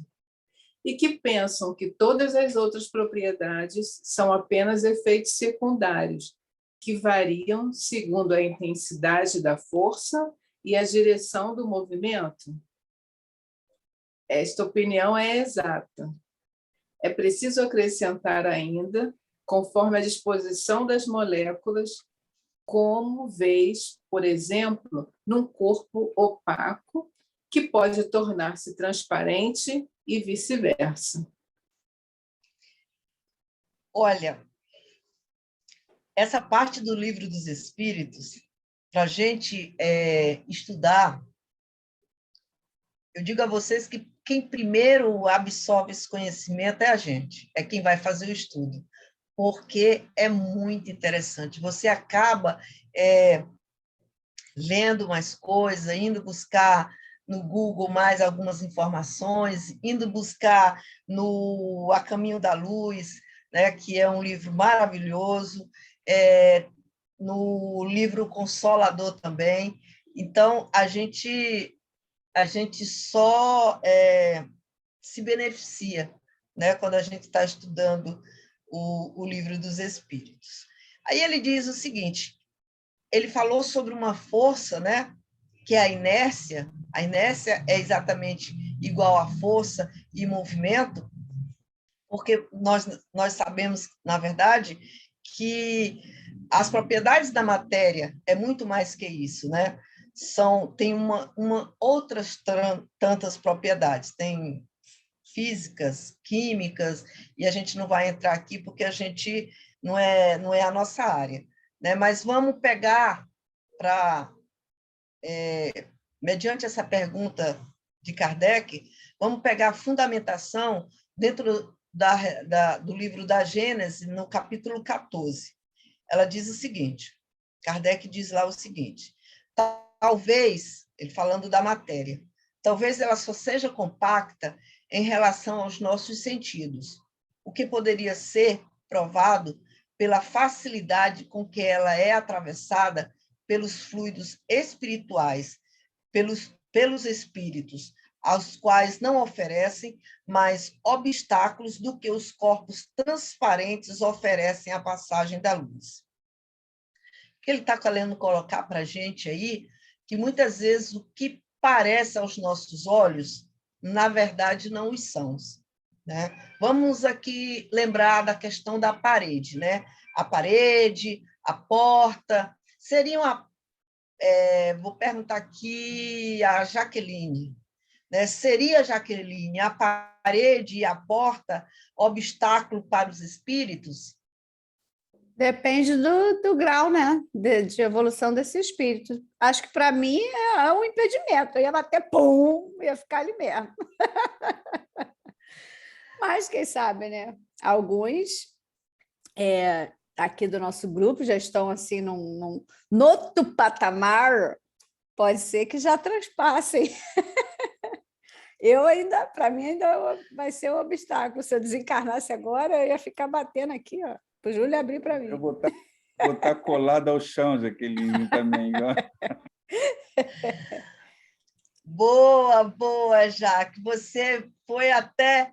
Speaker 10: e que pensam que todas as outras propriedades são apenas efeitos secundários, que variam segundo a intensidade da força e a direção do movimento. Esta opinião é exata. É preciso acrescentar ainda, conforme a disposição das moléculas, como vês, por exemplo, num corpo opaco, que pode tornar-se transparente e vice-versa.
Speaker 4: Olha, essa parte do Livro dos Espíritos, para a gente estudar, eu digo a vocês que quem primeiro absorve esse conhecimento é a gente, é quem vai fazer o estudo, porque é muito interessante. Você acaba lendo mais coisas, indo buscar no Google mais algumas informações, indo buscar no A Caminho da Luz, né, que é um livro maravilhoso, no livro Consolador também. Então, a gente só se beneficia, né, quando a gente está estudando o Livro dos Espíritos. Aí ele diz o seguinte, ele falou sobre uma força, né, que é a inércia. A inércia é exatamente igual a força e movimento, porque nós sabemos, na verdade, que as propriedades da matéria é muito mais que isso, né? Tem outras tantas propriedades, tem físicas, químicas, e a gente não vai entrar aqui porque a gente não é a nossa área, né? Mas vamos pegar mediante essa pergunta de Kardec, vamos pegar a fundamentação dentro do livro da Gênese, no capítulo 14. Ela diz o seguinte, Kardec diz lá o seguinte, talvez, ele falando da matéria, talvez ela só seja compacta em relação aos nossos sentidos, o que poderia ser provado pela facilidade com que ela é atravessada pelos fluidos espirituais, pelos espíritos, aos quais não oferecem mais obstáculos do que os corpos transparentes oferecem à passagem da luz. O que ele está querendo colocar para a gente aí, que muitas vezes o que parece aos nossos olhos, na verdade, não os são. Né? Vamos aqui lembrar da questão da parede, né? A parede, a porta, seriam vou perguntar aqui a Jaqueline, né? Seria, Jaqueline, a parede e a porta obstáculo para os espíritos?
Speaker 1: Depende do grau, né, de evolução desse espírito. Acho que, para mim, é um impedimento. Eu ia bater, pum, ia ficar ali mesmo. Mas quem sabe, né? Alguns aqui do nosso grupo já estão assim no outro patamar, pode ser que já transpassem. Eu ainda, para mim, ainda vai ser um obstáculo. Se eu desencarnasse agora, eu ia ficar batendo aqui, ó, para o Júlio abrir para mim.
Speaker 7: Eu vou estar colado ao chão, Jaqueline, também. Ó.
Speaker 4: Boa, boa, Jaque. Você foi até...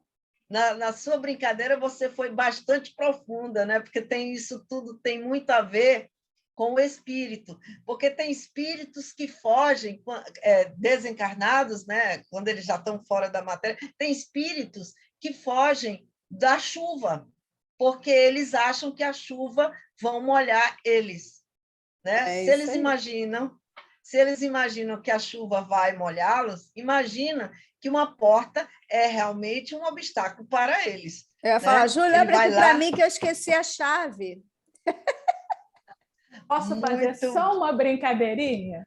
Speaker 4: Na sua brincadeira, você foi bastante profunda, né? Porque isso tudo tem muito a ver com o espírito, porque tem espíritos que fogem, desencarnados, né? Quando eles já estão fora da matéria, tem espíritos que fogem da chuva, porque eles acham que a chuva vão molhar eles, né? Se eles imaginam que a chuva vai molhá-los, imagina que uma porta é realmente um obstáculo para eles.
Speaker 1: Eu ia falar,
Speaker 4: né?
Speaker 1: Júlia, abre aqui para mim que eu esqueci a chave.
Speaker 5: Posso fazer só uma brincadeirinha?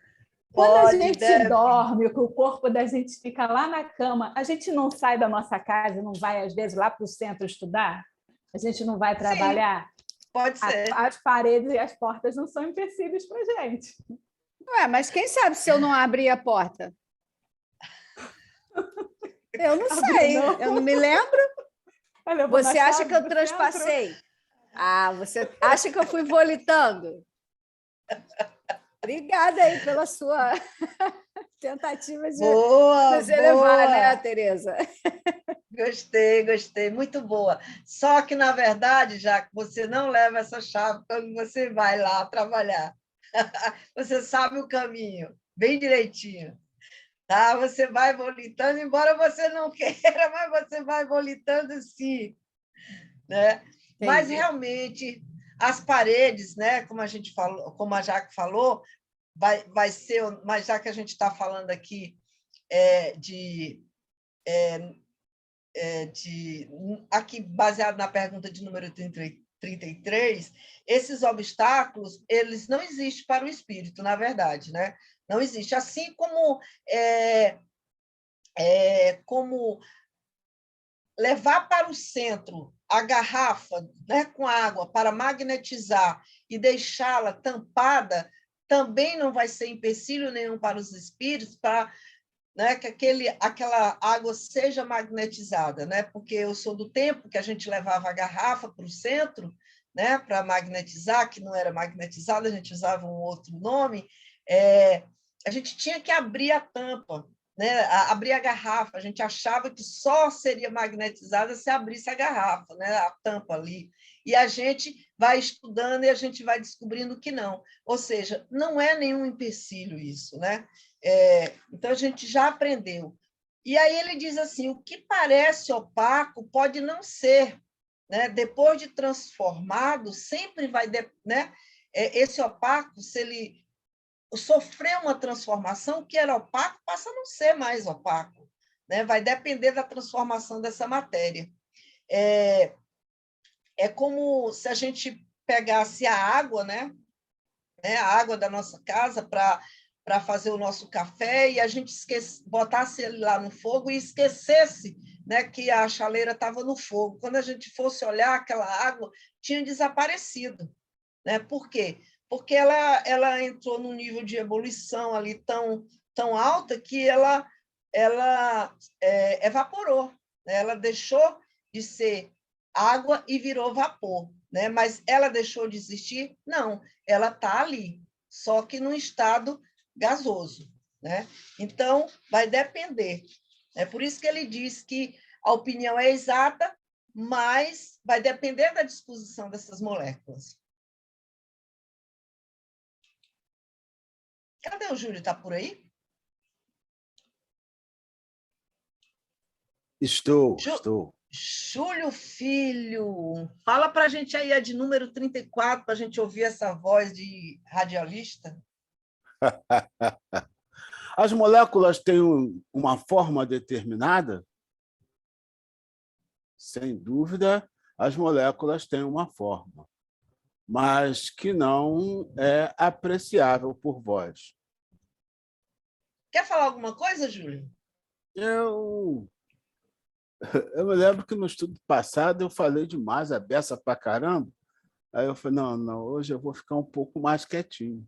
Speaker 4: Pode,
Speaker 5: Quando a gente dorme, que o corpo da gente fica lá na cama, a gente não sai da nossa casa, não vai, às vezes, lá para o centro estudar? A gente não vai trabalhar?
Speaker 4: Sim, pode ser.
Speaker 5: As paredes e as portas não são empecilhos para a gente.
Speaker 1: Ué, mas quem sabe se eu não abrir a porta? Eu não sei, eu não me lembro. Você acha que eu transpassei? Você acha que eu fui volitando? Obrigada aí pela sua tentativa de nos elevar, né, Tereza?
Speaker 4: Gostei, muito boa. Só que, na verdade, já que você não leva essa chave quando você vai lá trabalhar. Você sabe o caminho, bem direitinho. Tá? Você vai volitando, embora você não queira, mas você vai volitando sim. Né? Mas, realmente, as paredes, né, como a gente falou, como a Jaque falou, vai ser, mas já que a gente está falando aqui aqui baseado na pergunta de número 33, esses obstáculos, eles não existem para o espírito, na verdade, né? Não existe. Assim como como levar para o centro a garrafa, né, com água para magnetizar e deixá-la tampada, também não vai ser empecilho nenhum para os espíritos, para, né, que aquela água seja magnetizada, né? Porque eu sou do tempo que a gente levava a garrafa para o centro, né, para magnetizar, que não era magnetizada, a gente usava um outro nome, a gente tinha que abrir a tampa, né, abrir a garrafa, a gente achava que só seria magnetizada se abrisse a garrafa, né, a tampa ali, e a gente vai estudando e a gente vai descobrindo que não, ou seja, não é nenhum empecilho isso, né? Então, a gente já aprendeu. E aí ele diz assim, o que parece opaco pode não ser, né? Depois de transformado, sempre vai... né? Esse opaco, se ele sofrer uma transformação, o que era opaco passa a não ser mais opaco, né? Vai depender da transformação dessa matéria. É como se a gente pegasse a água, né? A água da nossa casa para fazer o nosso café e a gente botasse ele lá no fogo e esquecesse, né, que a chaleira estava no fogo. Quando a gente fosse olhar, aquela água tinha desaparecido. Né? Por quê? Porque ela entrou num nível de ebulição ali tão alta que ela evaporou, né? Ela deixou de ser água e virou vapor. Né? Mas ela deixou de existir? Não, ela está ali, só que num estado gasoso. Né? Então, vai depender. É por isso que ele diz que a opinião é exata, mas vai depender da disposição dessas moléculas. Cadê o Júlio? Está por aí?
Speaker 6: Estou.
Speaker 4: Júlio Filho, fala para a gente aí a de número 34, para a gente ouvir essa voz de radialista.
Speaker 6: As moléculas têm uma forma determinada? Sem dúvida, as moléculas têm uma forma, mas que não é apreciável por vós.
Speaker 4: Quer falar alguma coisa, Júlio?
Speaker 6: Eu me lembro que no estudo passado eu falei demais, a beça pra caramba. Aí eu falei, não, não, hoje eu vou ficar um pouco mais quietinho.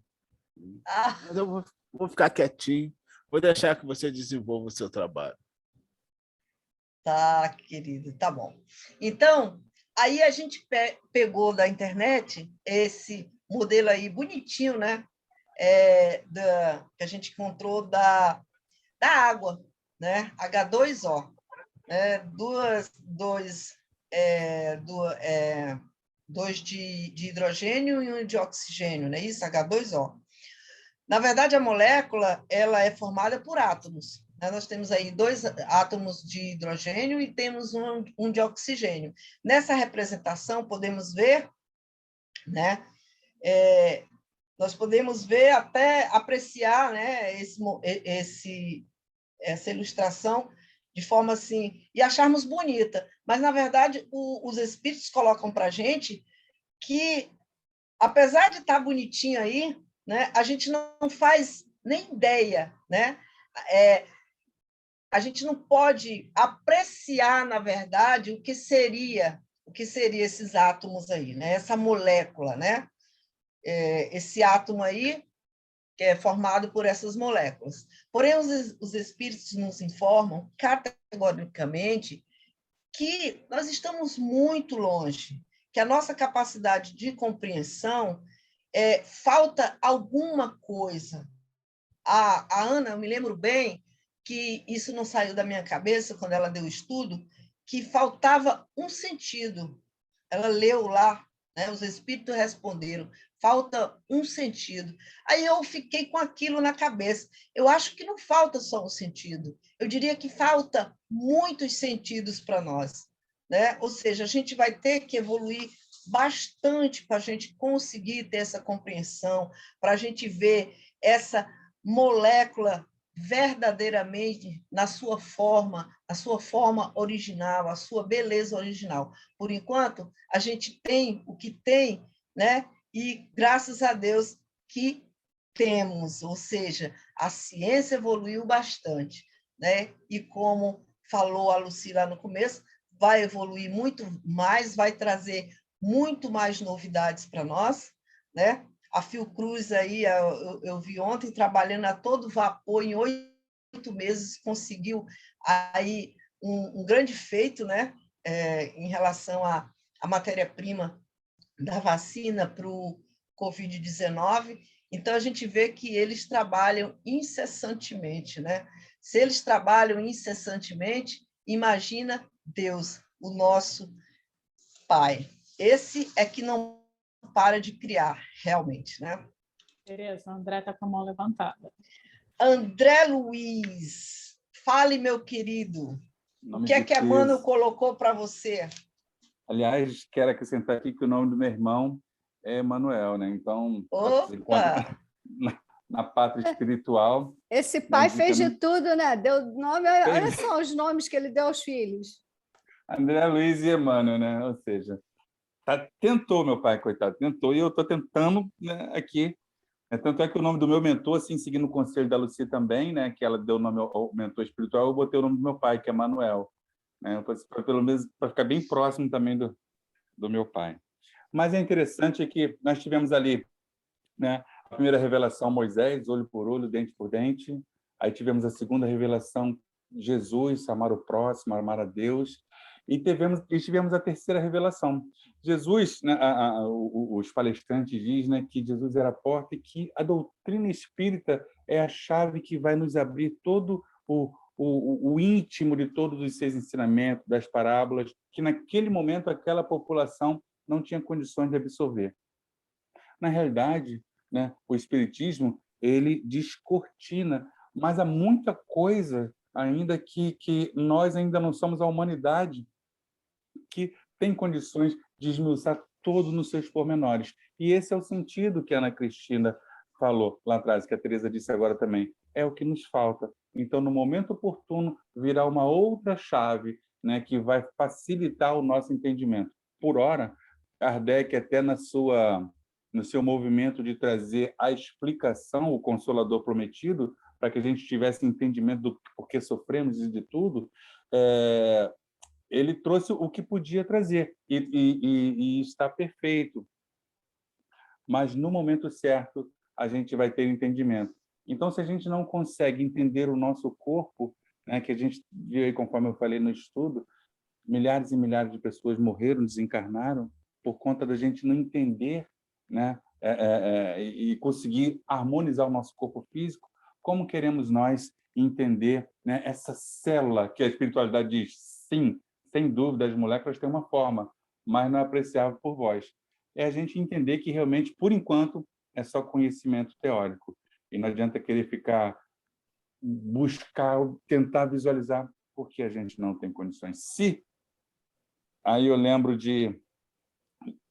Speaker 4: Ah,
Speaker 6: Mas eu vou ficar quietinho, vou deixar que você desenvolva o seu trabalho.
Speaker 4: tá, querido, tá bom. Então, aí a gente pegou da internet esse modelo aí bonitinho, né? Que a gente encontrou da água, né? H2O, né? Dois de hidrogênio e um de oxigênio, não é isso? H2O. Na verdade, a molécula ela é formada por átomos. Né? Nós temos aí 2 átomos de hidrogênio e temos um de oxigênio. Nessa representação, podemos ver, né? Nós podemos ver, até apreciar, né, essa ilustração de forma assim, e acharmos bonita. Mas, na verdade, os espíritos colocam para a gente que, apesar de estar bonitinho aí, né, a gente não faz nem ideia, né? A gente não pode apreciar, na verdade, o que seria esses átomos aí, né? Essa molécula, né? Esse átomo aí, que é formado por essas moléculas. Porém, os espíritos nos informam categoricamente que nós estamos muito longe, que a nossa capacidade de compreensão falta alguma coisa. A Ana, eu me lembro bem que isso não saiu da minha cabeça quando ela deu o estudo, que faltava um sentido. Ela leu lá, né, os espíritos responderam, falta um sentido. Aí eu fiquei com aquilo na cabeça. Eu acho que não falta só um sentido. Eu diria que falta muitos sentidos para nós, né? Ou seja, a gente vai ter que evoluir bastante para a gente conseguir ter essa compreensão, para a gente ver essa molécula verdadeiramente na sua forma original, a sua beleza original. Por enquanto, a gente tem o que tem, né? E graças a Deus que temos, ou seja, a ciência evoluiu bastante, né? E como falou a Lucy lá no começo, vai evoluir muito mais, vai trazer muito mais novidades para nós, né? A Fiocruz aí, eu vi ontem, trabalhando a todo vapor, em 8 meses, conseguiu aí um grande feito, né? Em relação à matéria-prima da vacina para o Covid-19. Então, a gente vê que eles trabalham incessantemente, né? Se eles trabalham incessantemente, imagina Deus, o nosso Pai. Esse é que não para de criar, realmente, né?
Speaker 5: Tereza, André está com a mão levantada.
Speaker 4: André Luiz, fale, meu querido. O que é que a Emmanuel colocou para você?
Speaker 7: Aliás, quero acrescentar aqui que o nome do meu irmão é Emanuel, né? Então, na pátria espiritual...
Speaker 1: Esse pai fez de tudo, né? Deu nome, olha só os nomes que ele deu aos filhos.
Speaker 7: André Luiz e Emmanuel, né? Ou seja, tentou, meu pai, coitado, tentou, e eu estou tentando, né, aqui. Tanto é que o nome do meu mentor, assim, seguindo o conselho da Lucy também, né, que ela deu o nome ao mentor espiritual, eu botei o nome do meu pai, que é Manuel, né, pelo menos para ficar bem próximo também do meu pai. Mas é interessante que nós tivemos ali, né, a primeira revelação, Moisés, olho por olho, dente por dente. Aí tivemos a segunda revelação, Jesus, amar o próximo, amar a Deus. E tivemos a terceira revelação. Jesus, né, os palestrantes dizem, né, que Jesus era a porta e que a doutrina espírita é a chave que vai nos abrir todo o íntimo de todos os seus ensinamentos, das parábolas, que naquele momento aquela população não tinha condições de absorver. Na realidade, né, o espiritismo ele descortina, mas há muita coisa ainda que nós ainda não somos a humanidade que tem condições de esmiuçar todo nos seus pormenores. E esse é o sentido que a Ana Cristina falou lá atrás, que a Tereza disse agora também. É o que nos falta. Então, no momento oportuno, virá uma outra chave, né, que vai facilitar o nosso entendimento. Por ora, Kardec, até no seu movimento de trazer a explicação, o Consolador Prometido, para que a gente tivesse entendimento do porquê sofremos e de tudo, ele trouxe o que podia trazer, e está perfeito. Mas, no momento certo, a gente vai ter entendimento. Então, se a gente não consegue entender o nosso corpo, né, que a gente viu aí, conforme eu falei no estudo, milhares e milhares de pessoas morreram, desencarnaram, por conta da gente não entender, né, e conseguir harmonizar o nosso corpo físico. Como queremos nós entender, né, essa célula que a espiritualidade diz? Sim, sem dúvida, as moléculas têm uma forma, mas não é apreciável por vós. É a gente entender que realmente, por enquanto, é só conhecimento teórico. E não adianta querer buscar, tentar visualizar, porque a gente não tem condições. Aí eu lembro de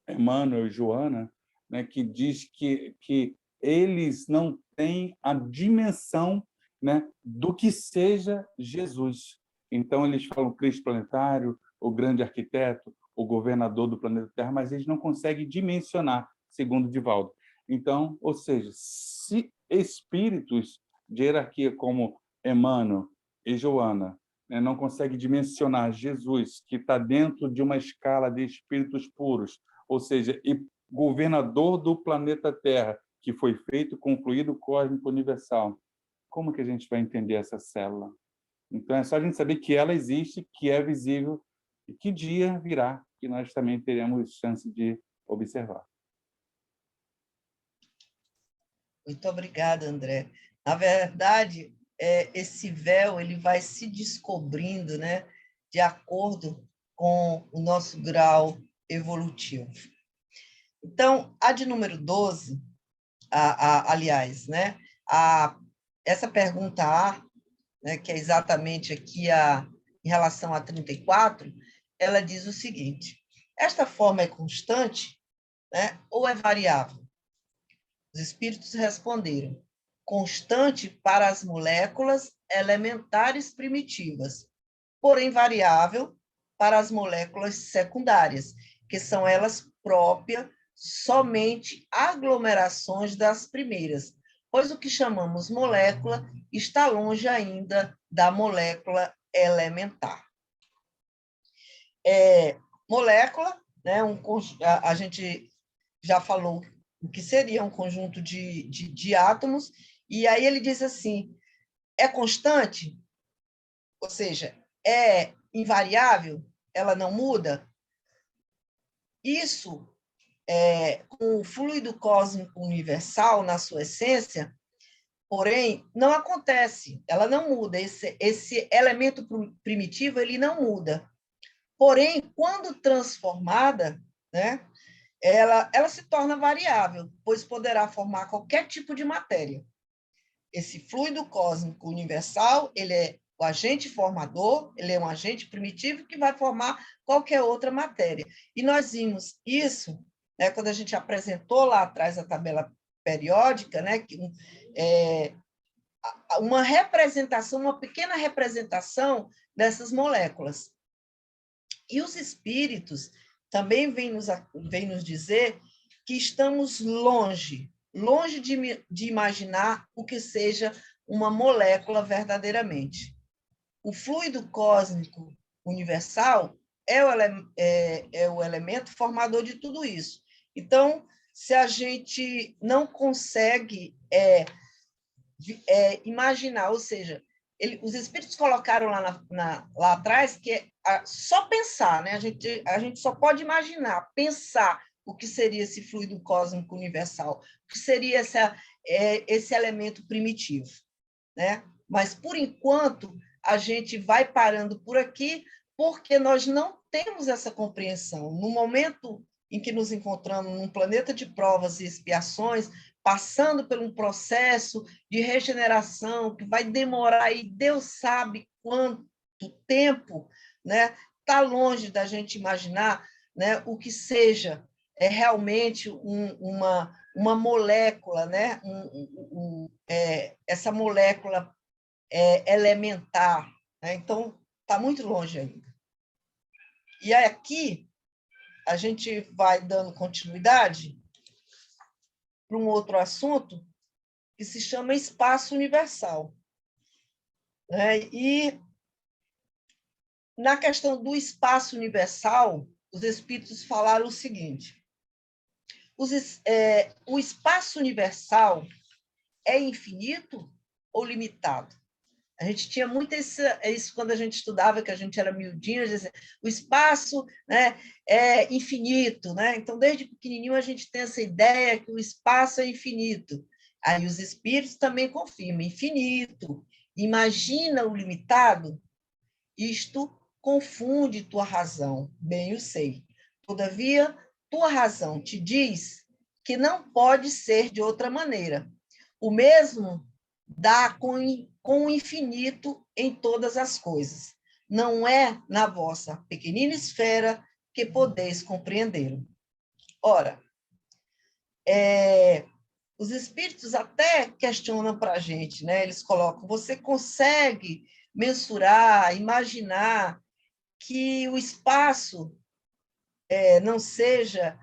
Speaker 7: Emmanuel e Joana, né, que diz que eles não têm a dimensão, né, do que seja Jesus. Então, eles falam Cristo planetário, o grande arquiteto, o governador do planeta Terra, mas eles não conseguem dimensionar, segundo Divaldo. Então, ou seja, se espíritos de hierarquia como Emmanuel e Joana, né, não conseguem dimensionar Jesus, que está dentro de uma escala de espíritos puros, ou seja, e governador do planeta Terra, que foi feito com o fluido cósmico universal, como que a gente vai entender essa célula? Então, é só a gente saber que ela existe, que é visível, e que dia virá que nós também teremos chance de observar.
Speaker 4: Muito obrigada, André. Na verdade, esse véu ele vai se descobrindo, né, de acordo com o nosso grau evolutivo. Então, a de número 12, aliás, né, essa pergunta A, né, que é exatamente aqui em relação a 34, ela diz o seguinte: esta forma é constante, né, ou é variável? Os espíritos responderam: constante para as moléculas elementares primitivas, porém variável para as moléculas secundárias, que são elas próprias somente aglomerações das primeiras, pois o que chamamos molécula está longe ainda da molécula elementar. Molécula, né, a gente já falou o que seria um conjunto de átomos, e aí ele diz assim, é constante? Ou seja, é invariável? Ela não muda? Isso, com o fluido cósmico universal, na sua essência, porém, não acontece, ela não muda, esse elemento primitivo, ele não muda. Porém, quando transformada, né, ela se torna variável, pois poderá formar qualquer tipo de matéria. Esse fluido cósmico universal, ele é o agente formador, ele é um agente primitivo que vai formar qualquer outra matéria. E nós vimos isso, né, quando a gente apresentou lá atrás a tabela periódica, né, uma representação, uma pequena representação dessas moléculas. E os espíritos também vêm nos dizer que estamos longe de imaginar o que seja uma molécula verdadeiramente. O fluido cósmico universal é o elemento formador de tudo isso. Então, se a gente não consegue imaginar, ou seja, os espíritos colocaram lá atrás que só pensar, né? A gente só pode imaginar, pensar o que seria esse fluido cósmico universal, o que seria esse elemento primitivo, né? Mas, por enquanto, a gente vai parando por aqui, porque nós não temos essa compreensão. No momento em que nos encontramos num planeta de provas e expiações, passando por um processo de regeneração que vai demorar, e Deus sabe quanto tempo, né? Está longe da gente imaginar, né, o que seja realmente uma molécula, né? Essa molécula elementar. Né? Então, está muito longe ainda. E aqui, a gente vai dando continuidade para um outro assunto que se chama espaço universal. E na questão do espaço universal, os espíritos falaram o seguinte: o espaço universal é infinito ou limitado? A gente tinha muito isso quando a gente estudava, que a gente era miudinho, a gente dizia, o espaço, né, é infinito, né? Então, desde pequenininho, a gente tem essa ideia que o espaço é infinito. Aí os espíritos também confirmam, infinito. Imagina o limitado? Isto confunde tua razão, bem eu sei. Todavia, tua razão te diz que não pode ser de outra maneira. O mesmo dá com o infinito em todas as coisas. Não é na vossa pequenina esfera que podeis compreendê-lo. Ora, os espíritos até questionam para a gente, né? Eles colocam, você consegue mensurar, imaginar que o espaço não seja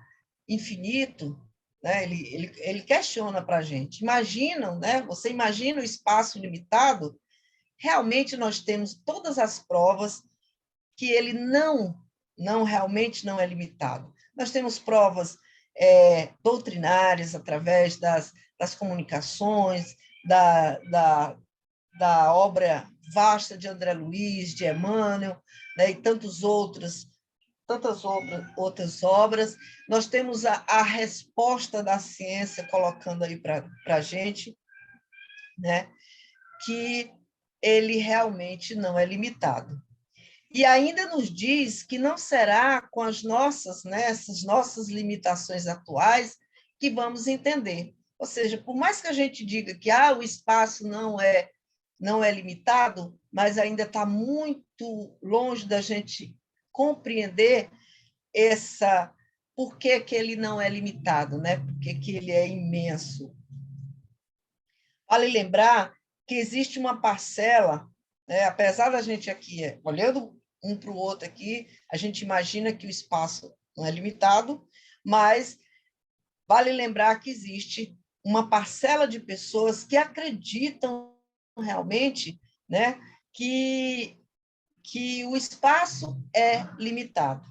Speaker 4: infinito? Né? Ele questiona para a gente. Imaginam, né? Você imagina o espaço limitado? Realmente nós temos todas as provas que ele realmente não é limitado. Nós temos provas doutrinárias através das comunicações, da obra vasta de André Luiz, de Emmanuel, né, e tantas outras obras. Nós temos a resposta da ciência colocando aí para a gente, né, que ele realmente não é limitado. E ainda nos diz que não será com as nossas, né, essas nossas limitações atuais que vamos entender. Ou seja, por mais que a gente diga que o espaço não é limitado, mas ainda está muito longe da gente compreender por que ele não é limitado, né? Por que ele é imenso. Vale lembrar que existe uma parcela, né? Apesar da gente aqui, olhando um para o outro aqui, a gente imagina que o espaço não é limitado, mas vale lembrar que existe uma parcela de pessoas que acreditam realmente, né, que o espaço é limitado.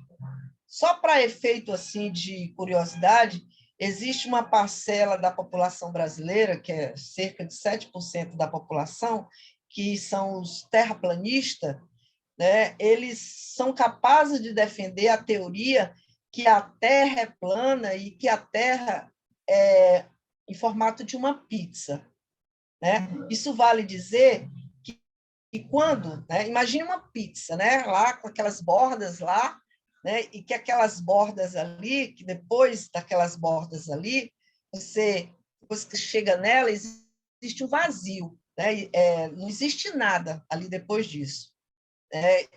Speaker 4: Só para efeito assim de curiosidade, existe uma parcela da população brasileira, que é cerca de 7% da população, que são os terraplanistas, né? Eles são capazes de defender a teoria que a Terra é plana e que a Terra é em formato de uma pizza, né? Isso vale dizer que quando, né, imagine uma pizza, né, lá com aquelas bordas lá, né, e que aquelas bordas ali, que depois daquelas bordas ali, depois que chega nela, existe um vazio, né? Não existe nada ali depois disso.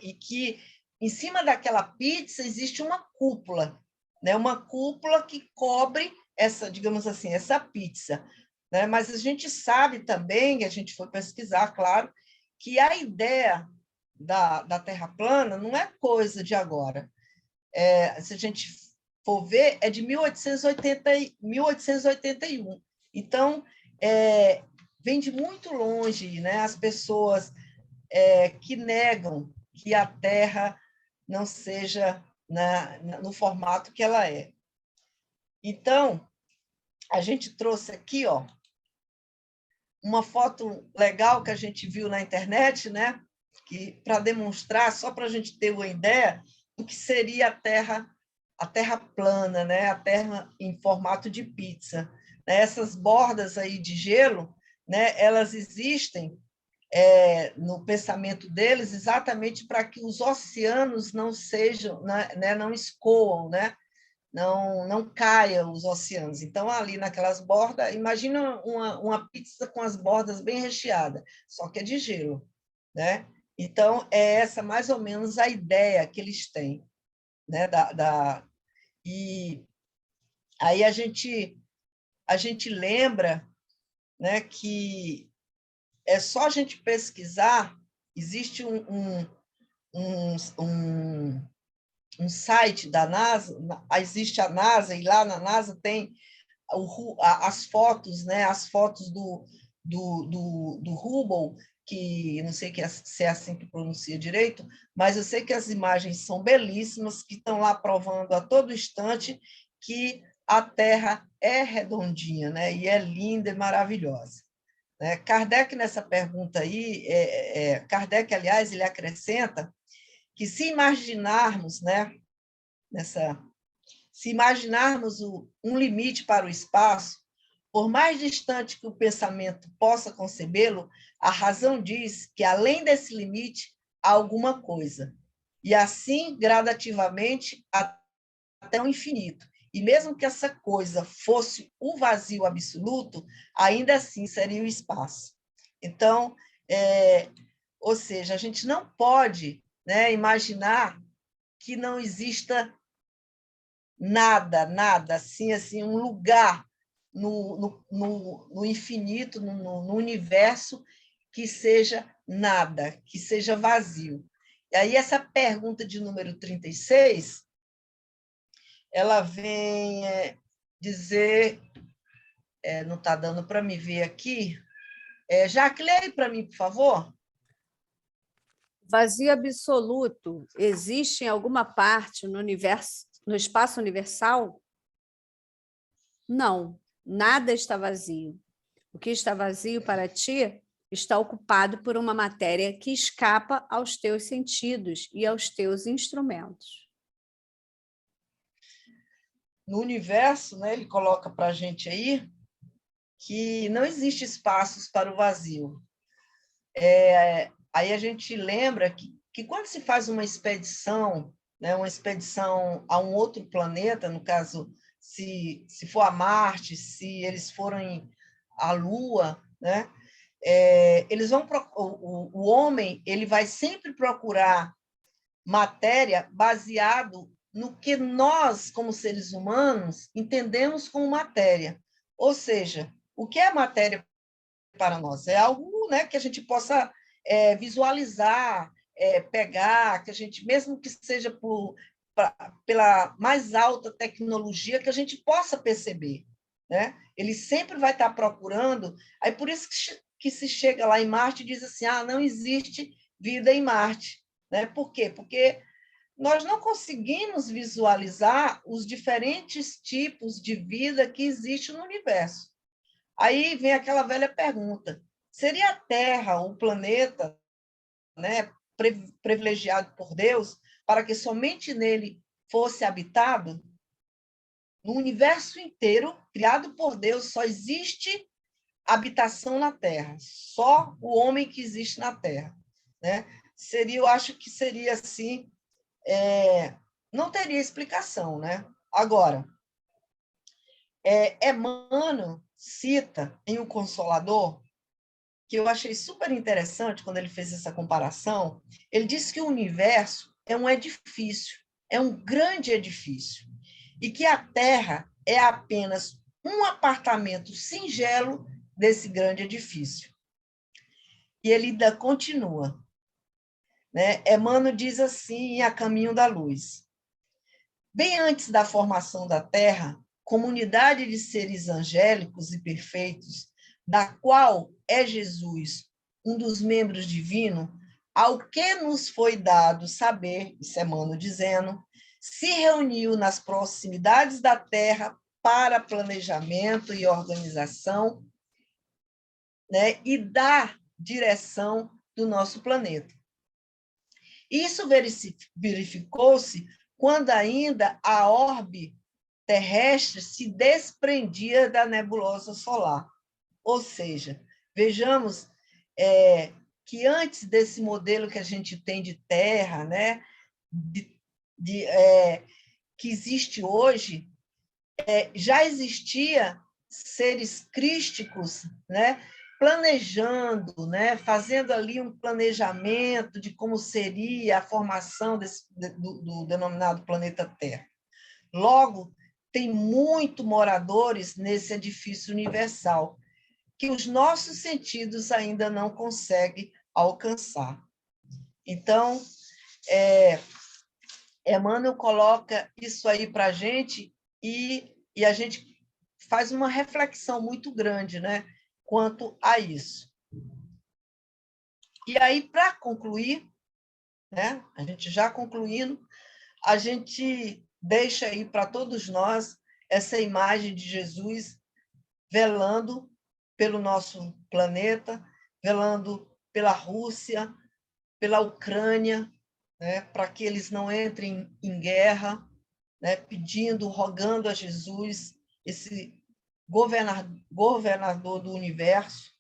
Speaker 4: E que em cima daquela pizza existe uma cúpula, né? Uma cúpula que cobre essa, digamos assim, essa pizza. Né? Mas a gente sabe também, a gente foi pesquisar, claro, que a ideia da Terra plana não é coisa de agora. Se a gente for ver, é de 1881. Então, vem de muito longe, né? As pessoas que negam que a Terra não seja no formato que ela é. Então, a gente trouxe aqui, uma foto legal que a gente viu na internet, né? Que para demonstrar, só para a gente ter uma ideia do que seria a Terra plana, né? A Terra em formato de pizza. Essas bordas aí de gelo, né? Elas existem no pensamento deles exatamente para que os oceanos não sejam, né? Não escoam, né? Não caiam os oceanos. Então, ali naquelas bordas, imagina uma pizza com as bordas bem recheadas, só que é de gelo, né? Então, é essa mais ou menos a ideia que eles têm, né? E aí a gente lembra, né, que é só a gente pesquisar, existe um site da NASA, existe a NASA, e lá na NASA tem as fotos, né, as fotos do Hubble, que não sei se é assim que pronuncia direito, mas eu sei que as imagens são belíssimas, que estão lá provando a todo instante que a Terra é redondinha, né? E é linda e maravilhosa. Né? Kardec, nessa pergunta aí, Kardec, aliás, ele acrescenta que se imaginarmos, né, se imaginarmos um limite para o espaço, por mais distante que o pensamento possa concebê-lo, a razão diz que, além desse limite, há alguma coisa. E assim, gradativamente, até o infinito. E mesmo que essa coisa fosse o vazio absoluto, ainda assim seria o espaço. Então, ou seja, a gente não pode, né, imaginar que não exista nada, assim, um lugar no infinito, no universo, que seja nada, que seja vazio. E aí, essa pergunta de número 36, ela vem dizer, não está dando para me ver aqui, Jaque, lê aí para mim, por favor.
Speaker 1: Vazio absoluto existe em alguma parte no universo, no espaço universal? Não, nada está vazio. O que está vazio para ti está ocupado por uma matéria que escapa aos teus sentidos e aos teus instrumentos.
Speaker 4: No universo, né, ele coloca para a gente aí que não existe espaços para o vazio. Aí a gente lembra que quando se faz uma expedição, né, uma expedição a um outro planeta, no caso, se for a Marte, se eles forem à Lua, né, eles vão o homem ele vai sempre procurar matéria baseado no que nós, como seres humanos, entendemos como matéria. Ou seja, o que é matéria para nós? É algo, né, que a gente possa visualizar, pegar, que a gente, mesmo que seja pela mais alta tecnologia, que a gente possa perceber. Né? Ele sempre vai estar procurando. Aí por isso que se chega lá em Marte e diz assim, não existe vida em Marte. Né? Por quê? Porque nós não conseguimos visualizar os diferentes tipos de vida que existem no universo. Aí vem aquela velha pergunta, seria a Terra um planeta, né, privilegiado por Deus para que somente nele fosse habitado? No universo inteiro, criado por Deus, só existe habitação na Terra, só o homem que existe na Terra. Né? Eu acho que seria assim, não teria explicação. Né? Agora, Emmanuel cita em O Consolador, que eu achei super interessante quando ele fez essa comparação, ele disse que o universo é um edifício, é um grande edifício, e que a Terra é apenas um apartamento singelo desse grande edifício. E ele ainda continua. Né? Emmanuel diz assim, A Caminho da Luz. Bem antes da formação da Terra, comunidade de seres angélicos e perfeitos, da qual é Jesus, um dos membros divinos, ao que nos foi dado saber, isso é Emmanuel dizendo, se reuniu nas proximidades da Terra para planejamento e organização, né, e dar direção do nosso planeta. Isso verificou-se quando ainda a orbe terrestre se desprendia da nebulosa solar. Ou seja, vejamos que antes desse modelo que a gente tem de Terra, né, que existe hoje, já existia seres crísticos, né, planejando, né, fazendo ali um planejamento de como seria a formação do denominado planeta Terra. Logo, tem muitos moradores nesse edifício universal, que os nossos sentidos ainda não conseguem alcançar. Então, Emmanuel coloca isso aí para a gente e a gente faz uma reflexão muito grande, né, quanto a isso. E aí, para concluir, né, a gente já concluindo, a gente deixa aí para todos nós essa imagem de Jesus velando pelo nosso planeta, velando pela Rússia, pela Ucrânia, né, para que eles não entrem em guerra, né, pedindo, rogando a Jesus, esse governador do universo,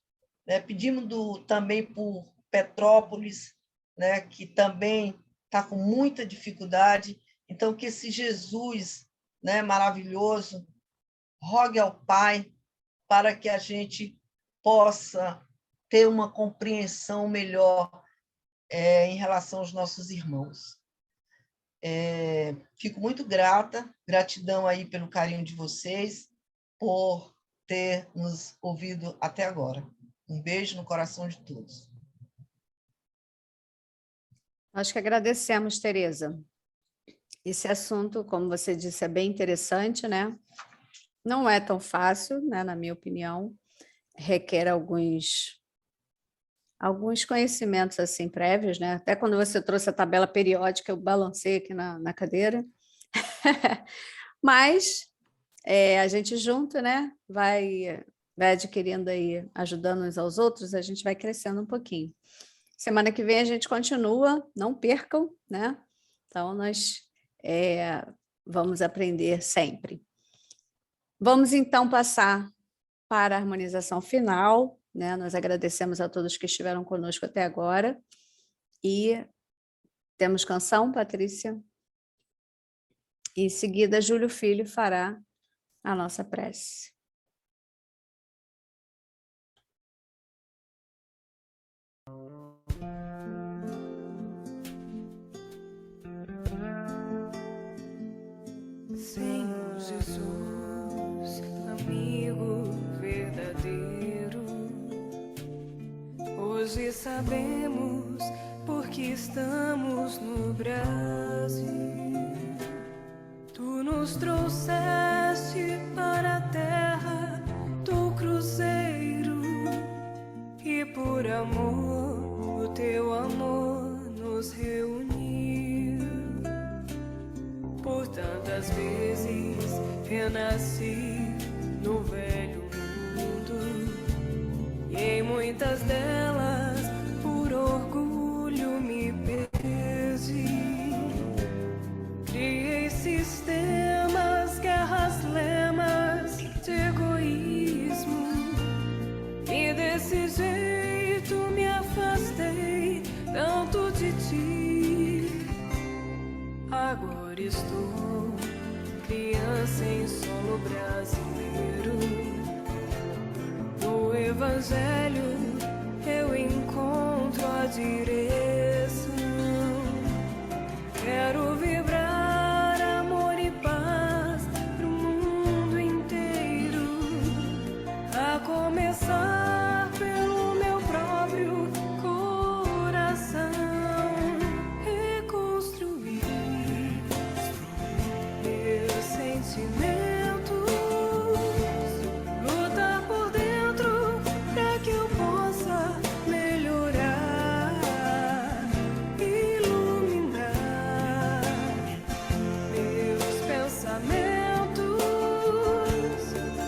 Speaker 4: né, pedimos também por Petrópolis, né, que também está com muita dificuldade. Então, que esse Jesus, né, maravilhoso, rogue ao Pai para que a gente possa ter uma compreensão melhor em relação aos nossos irmãos. Fico muito grata, gratidão aí pelo carinho de vocês, por ter nos ouvido até agora. Um beijo no coração de todos.
Speaker 1: Nós que agradecemos, Tereza. Esse assunto, como você disse, é bem interessante, né? Não é tão fácil, né, na minha opinião. Requer alguns conhecimentos assim prévios, né? Até quando você trouxe a tabela periódica, eu balancei aqui na cadeira. Mas a gente junto, né? Vai adquirindo aí, ajudando uns aos outros, a gente vai crescendo um pouquinho. Semana que vem a gente continua, não percam, né? Então, nós vamos aprender sempre. Vamos, então, passar para a harmonização final, né? Nós agradecemos a todos que estiveram conosco até agora. E temos canção, Patrícia? E, em seguida, Júlio Filho fará a nossa prece.
Speaker 11: Senhor Jesus, amigo verdadeiro, hoje sabemos porque estamos no Brasil. Tu nos trouxeste para a terra do cruzeiro e por amor, o teu amor nos reuniu. Por tantas vezes renasci no velho mundo e em muitas delas por orgulho me perdi. Criei sistemas, guerras, lemas de egoísmo e desse jeito me afastei tanto de ti. Agora estou criança em solo brasileiro. No Evangelho eu encontro a direção. Quero vibrar amor e paz pro mundo inteiro, a começar pelo meu próprio coração. Reconstruir meus sentimentos, lutar por dentro para que eu possa melhorar, iluminar meus pensamentos,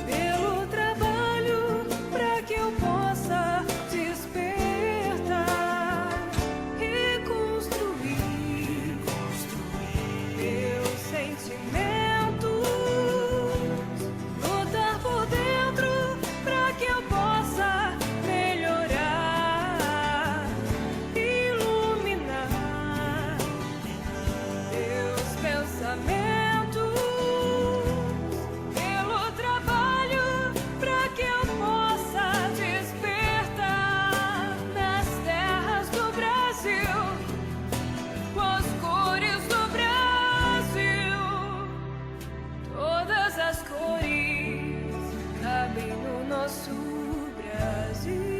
Speaker 11: pelo trabalho para que eu possa despertar, reconstruir meus sentimentos, lutar por dentro para que eu possa melhorar, iluminar meus pensamentos, pelo trabalho para que eu possa despertar nas terras do Brasil, com as cores do Brasil. Todas as cores cabem no nosso Brasil.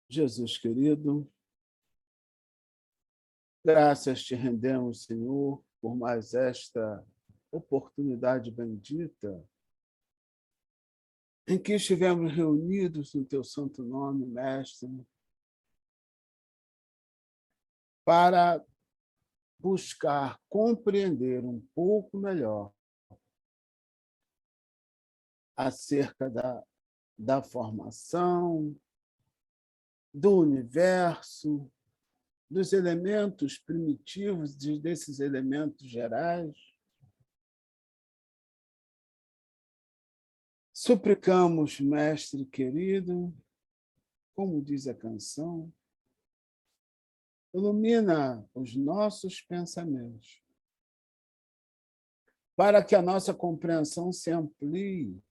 Speaker 6: Jesus querido, graças te rendemos, Senhor, por mais esta oportunidade bendita em que estivemos reunidos no teu santo nome, Mestre, para buscar compreender um pouco melhor acerca da formação, do universo, dos elementos primitivos, desses elementos gerais. Suplicamos, Mestre querido, como diz a canção, ilumina os nossos pensamentos, para que a nossa compreensão se amplie,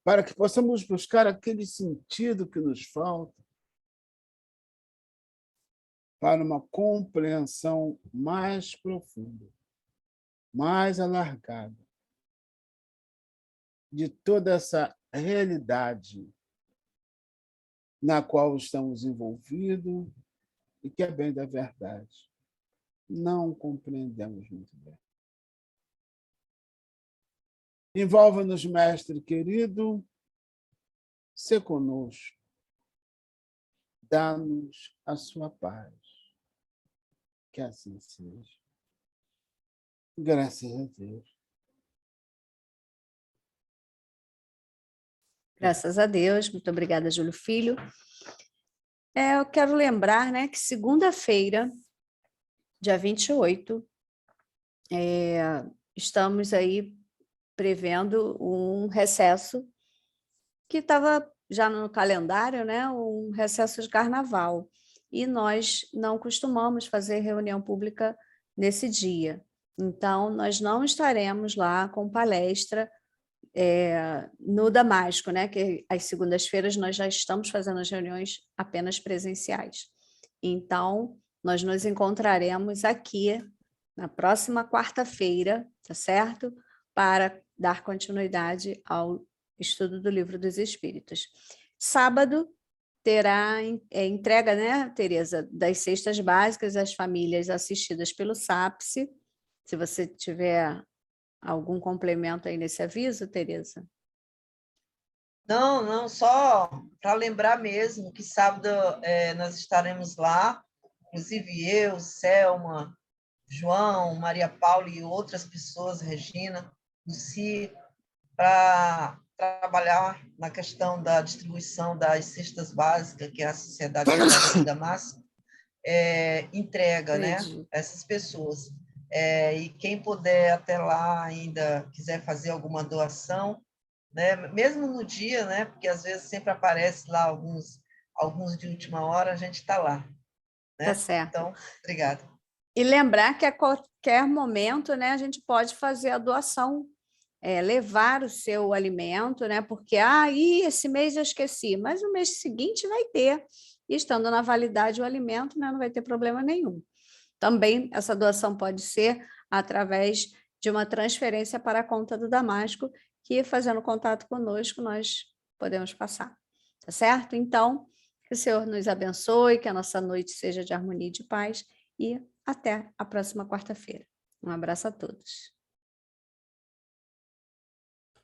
Speaker 6: para que possamos buscar aquele sentido que nos falta, para uma compreensão mais profunda, mais alargada de toda essa realidade na qual estamos envolvidos e que é bem da verdade. Não compreendemos muito bem. Envolva-nos, Mestre querido, se conosco, dá-nos a sua paz. Que assim seja. Graças a Deus.
Speaker 1: Graças a Deus. Muito obrigada, Júlio Filho. Eu quero lembrar, né, que segunda-feira, dia 28, estamos aí prevendo um recesso que estava já no calendário, né, um recesso de carnaval. E nós não costumamos fazer reunião pública nesse dia. Então, nós não estaremos lá com palestra no Damasco, né? Que às segundas-feiras nós já estamos fazendo as reuniões apenas presenciais. Então, nós nos encontraremos aqui na próxima quarta-feira, tá certo? Para dar continuidade ao estudo do Livro dos Espíritos. Sábado terá entrega, né, Tereza, das cestas básicas às famílias assistidas pelo SAPSE. Se você tiver algum complemento aí nesse aviso, Tereza?
Speaker 4: Não, só para lembrar mesmo que sábado nós estaremos lá, inclusive eu, Selma, João, Maria Paula e outras pessoas, Regina, Luci, para trabalhar na questão da distribuição das cestas básicas, que a Sociedade Espírita de Damasco entrega, né, essas pessoas. E quem puder até lá ainda quiser fazer alguma doação, né, mesmo no dia, né, porque às vezes sempre aparece lá alguns de última hora, a gente está lá. Né?
Speaker 1: Tá certo.
Speaker 4: Então, obrigada.
Speaker 1: E lembrar que a qualquer momento, né, a gente pode fazer a doação, levar o seu alimento, né, porque esse mês eu esqueci, mas no mês seguinte vai ter. E estando na validade o alimento, né, não vai ter problema nenhum. Também essa doação pode ser através de uma transferência para a conta do Damasco, que fazendo contato conosco nós podemos passar. Tá certo? Então, que o Senhor nos abençoe, que a nossa noite seja de harmonia e de paz e até a próxima quarta-feira. Um abraço a todos.